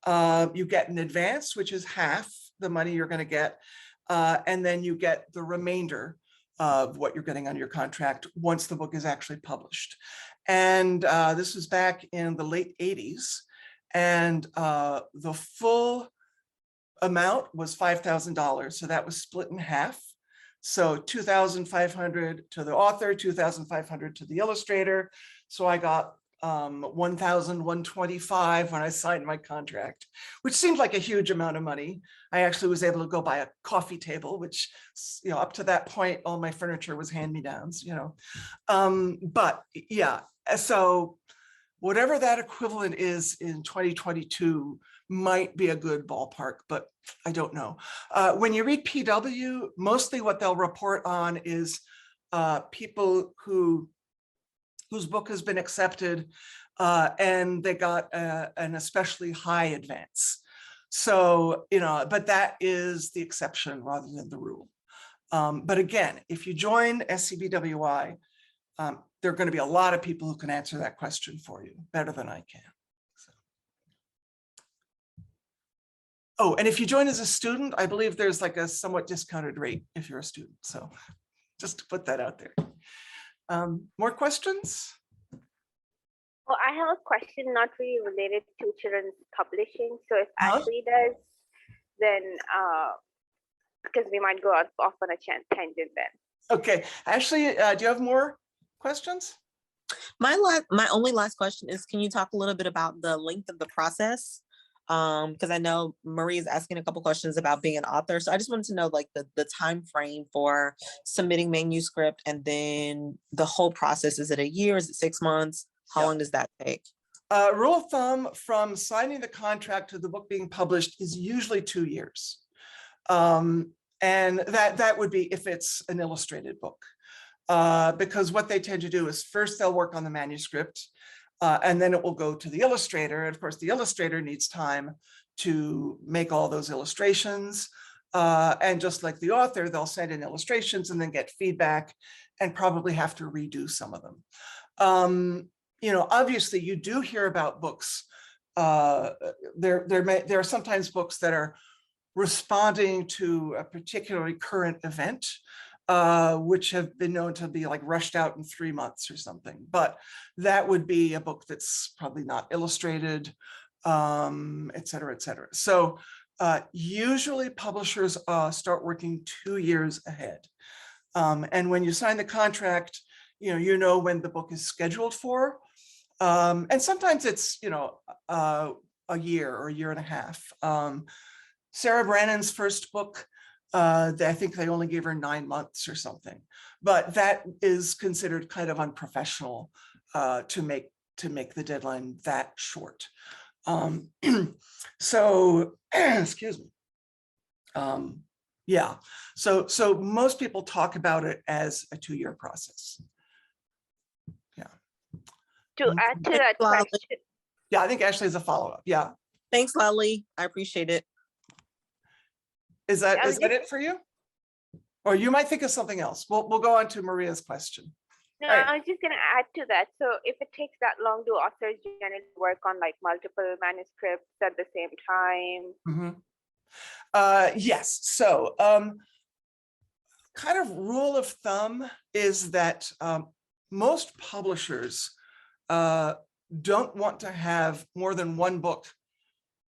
you get an advance, which is half the money you're going to get. And then you get the remainder of what you're getting on your contract once the book is actually published. And this was back in the late 80s. And the full amount was $5,000. So that was split in half. So $2,500 to the author, $2,500 to the illustrator. So I got $1,125 when I signed my contract, which seemed like a huge amount of money. I actually was able to go buy a coffee table, which, you know, up to that point, all my furniture was hand-me-downs, you know. But yeah, so whatever that equivalent is in 2022 might be a good ballpark, but I don't know. When you read PW, mostly what they'll report on is people whose book has been accepted and they got an especially high advance. So, you know, but that is the exception rather than the rule. But again, if you join SCBWI, there are going to be a lot of people who can answer that question for you better than I can. So. Oh, and if you join as a student, I believe there's like a somewhat discounted rate if you're a student. So just to put that out there. More questions? Well, I have a question not really related to children's publishing. So if Ashley does, then because we might go off on a tangent then. Okay, Ashley, do you have more questions? My only last question is, can you talk a little bit about the length of the process? Because I know Marie is asking a couple questions about being an author. So I just wanted to know like the time frame for submitting manuscript and then the whole process. Is it a year? Is it 6 months? How long does that take? Rule of thumb from signing the contract to the book being published is usually 2 years. And that would be if it's an illustrated book. Because what they tend to do is first they'll work on the manuscript and then it will go to the illustrator. And of course, the illustrator needs time to make all those illustrations, And just like the author, they'll send in illustrations and then get feedback and probably have to redo some of them. Obviously you do hear about books. There are sometimes books that are responding to a particularly current event, which have been known to be like rushed out in 3 months or something. But that would be a book that's probably not illustrated, et cetera, et cetera. So usually publishers start working 2 years ahead. And when you sign the contract, you know when the book is scheduled for. And sometimes it's, a year or a year and a half. Sarah Brannan's first book, I think they only gave her 9 months or something, but that is considered kind of unprofessional to make the deadline that short. So, excuse me. Yeah, so most people talk about it as a 2-year process. Yeah. To add to that Lolly. question, Yeah, I think Ashley has a follow-up. Yeah. Thanks, Lolly. I appreciate it. Is that I was it for you? Or you might think of something else. We'll go on to Maria's question. no, All right. I was just going to add to that. So if it takes that long, do authors generally work on like multiple manuscripts at the same time? Mhm. Yes, so kind of rule of thumb is that most publishers don't want to have more than 1 book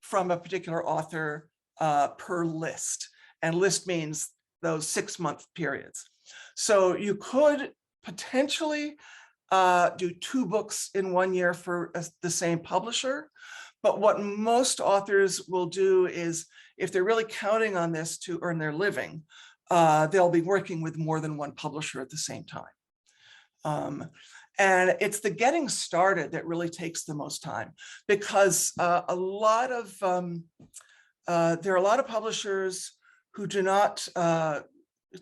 from a particular author per list. And list means those 6-month periods. So you could potentially do 2 books in 1 year for the same publisher. But what most authors will do is, if they're really counting on this to earn their living, they'll be working with more than 1 publisher at the same time. And it's the getting started that really takes the most time, because there are a lot of publishers who do not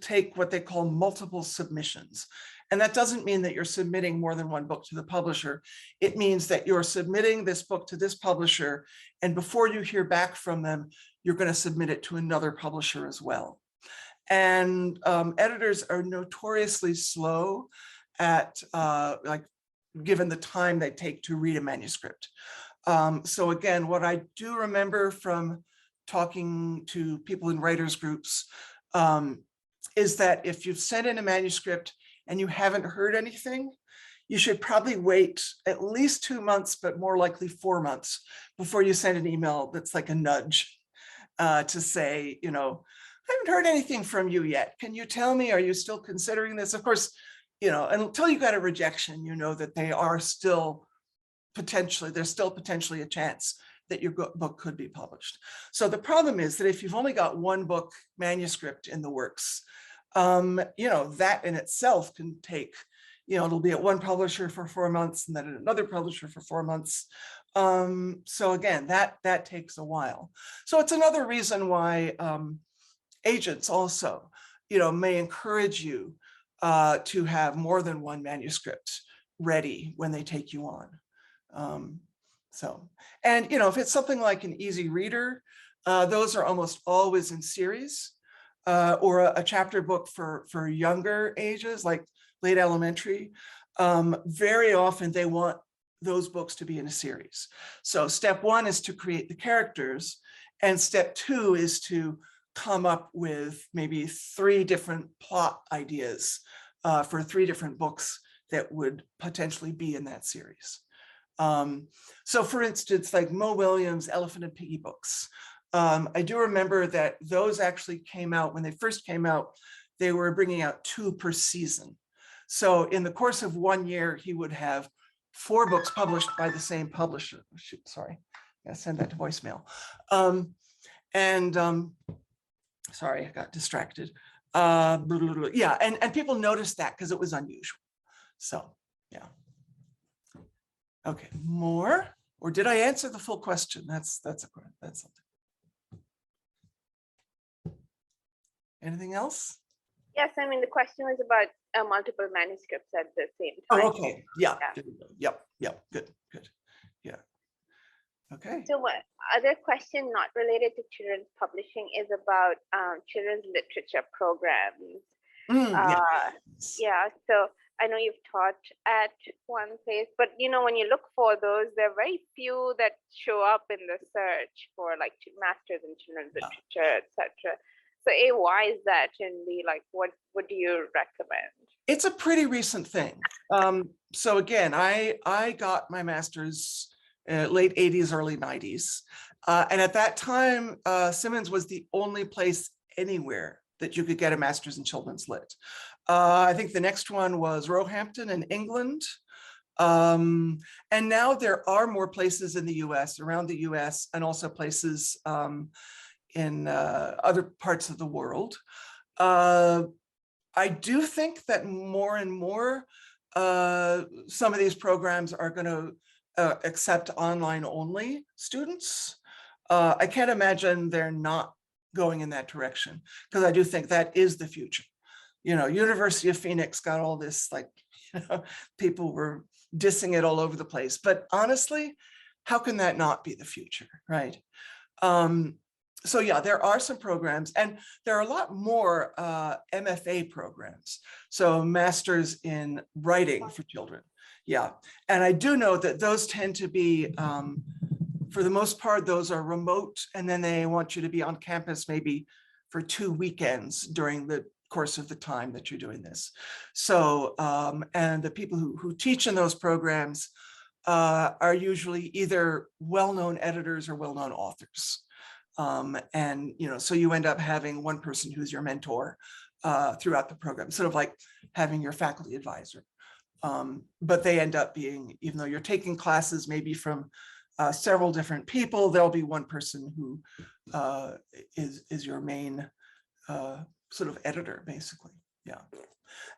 take what they call multiple submissions. And that doesn't mean that you're submitting more than 1 book to the publisher. It means that you're submitting this book to this publisher, and before you hear back from them, you're going to submit it to another publisher as well. And editors are notoriously slow at given the time they take to read a manuscript. So again, what I do remember from talking to people in writers groups is that if you've sent in a manuscript and you haven't heard anything, you should probably wait at least 2 months, but more likely 4 months before you send an email that's like a nudge to say, I haven't heard anything from you yet. Can you tell me, are you still considering this? Of course, until you got a rejection, that they are still there's still potentially a chance that your book could be published. So the problem is that if you've only got 1 book manuscript in the works, that in itself can take, it'll be at 1 publisher for 4 months and then at another publisher for 4 months. So again, that takes a while. So it's another reason why agents also, may encourage you to have more than 1 manuscript ready when they take you on. And if it's something like an easy reader, those are almost always in series, or a chapter book for younger ages, like late elementary. Very often they want those books to be in a series. So step 1 is to create the characters, and step 2 is to come up with maybe 3 different plot ideas for 3 different books that would potentially be in that series. So for instance, like Mo Williams' Elephant and Piggie books. I do remember that those actually came out, when they first came out, they were bringing out 2 per season. So in the course of 1 year, he would have 4 books published by the same publisher. Shoot, sorry, I gotta send that to voicemail. Sorry, I got distracted. Yeah, and people noticed that because it was unusual. So yeah. Okay, more, or did I answer the full question? That's something. Anything else? Yes, I mean, the question was about multiple manuscripts at the same time. Oh, okay, yeah, Yeah. yep, good, yeah. Okay. So what other question not related to children's publishing is about children's literature programs. Yeah. Yeah, so I know you've taught at one place, but when you look for those, there are very few that show up in the search for like masters in children's literature, etc. So A, why is that? And B, like, what do you recommend? It's a pretty recent thing. So again, I got my master's late 80s, early 90s. And at that time, Simmons was the only place anywhere that you could get a master's in children's lit. I think the next one was Roehampton in England. And now there are more places in the US, around the US, and also places in other parts of the world. I do think that more and more, some of these programs are going to accept online only students. I can't imagine they're not going in that direction, because I do think that is the future. University of Phoenix got all this, like, people were dissing it all over the place. But honestly, how can that not be the future, right? So yeah, there are some programs, and there are a lot more MFA programs. So masters in writing for children. Yeah, and I do know that those tend to be, for the most part, those are remote, and then they want you to be on campus maybe for 2 weekends during the course of the time that you're doing this. So, and the people who teach in those programs are usually either well-known editors or well-known authors. And, so you end up having one person who's your mentor throughout the program, sort of like having your faculty advisor. But they end up being, even though you're taking classes maybe from several different people, there'll be one person who is your main sort of editor, basically. Yeah.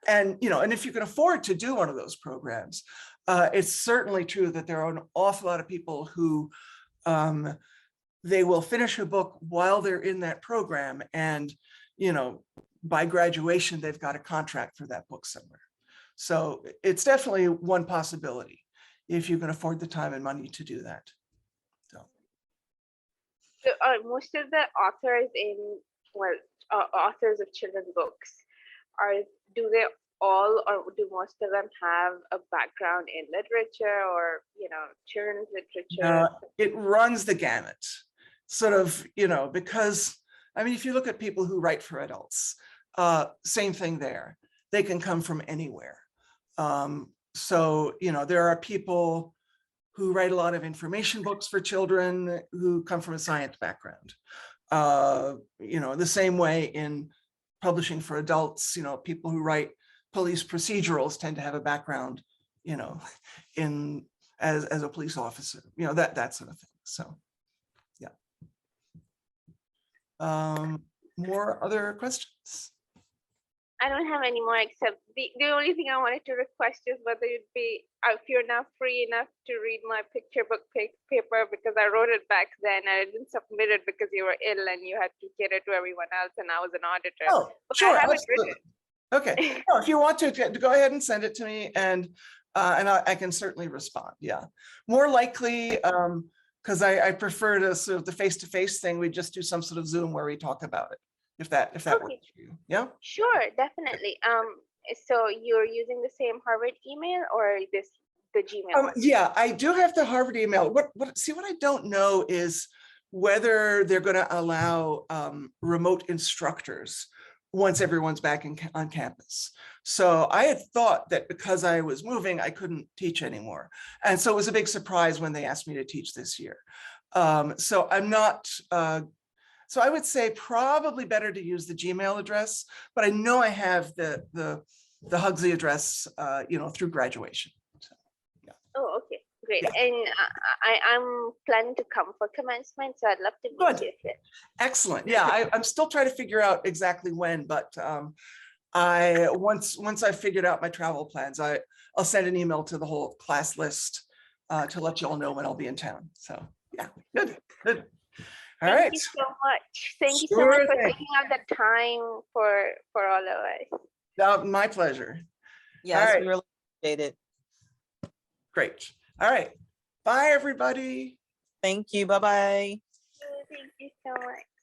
And, and if you can afford to do one of those programs, it's certainly true that there are an awful lot of people who they will finish a book while they're in that program. And, by graduation, they've got a contract for that book somewhere. So it's definitely one possibility if you can afford the time and money to do that. So most of the authors authors of children's books, do they all, or do most of them have a background in literature or children's literature? It runs the gamut, sort of, because I mean, if you look at people who write for adults, same thing there. They can come from anywhere. So, there are people who write a lot of information books for children who come from a science background. The same way in publishing for adults, people who write police procedurals tend to have a background, in as a police officer, that sort of thing. So, yeah. More other questions? I don't have any more, except the only thing I wanted to request is whether you'd be, if you're now free enough to read my picture book paper, because I wrote it back then. I didn't submit it because you were ill and you had to get it to everyone else, and I was an auditor. Oh, But sure. I have it Absolutely. written. Okay. No, if you want to go ahead and send it to me, and I can certainly respond. Yeah. More likely, because I prefer to sort of the face-to-face thing, we just do some sort of Zoom where we talk about it, if that Okay. works for you. Yeah. Sure, definitely. So you're using the same Harvard email or the Gmail? one? Yeah, I do have the Harvard email. What I don't know is whether they're going to allow remote instructors once everyone's back on campus. So I had thought that because I was moving, I couldn't teach anymore. And so it was a big surprise when they asked me to teach this year. So I'm not, so I would say probably better to use the Gmail address, but I know I have the Huxley address, through graduation. So, yeah. Oh, okay, great. Yeah. And I'm planning to come for commencement, so I'd love to meet Good. you there. Excellent. Yeah, I'm still trying to figure out exactly when, but once I figured out my travel plans, I'll send an email to the whole class list to let you all know when I'll be in town. So yeah, good. All right. Thank you so much. Thank you so Sure much for thing. taking out the time for all of us. My pleasure. Yes, right. we really appreciate it. Great. All right. Bye, everybody. Thank you. Bye-bye. Thank you so much.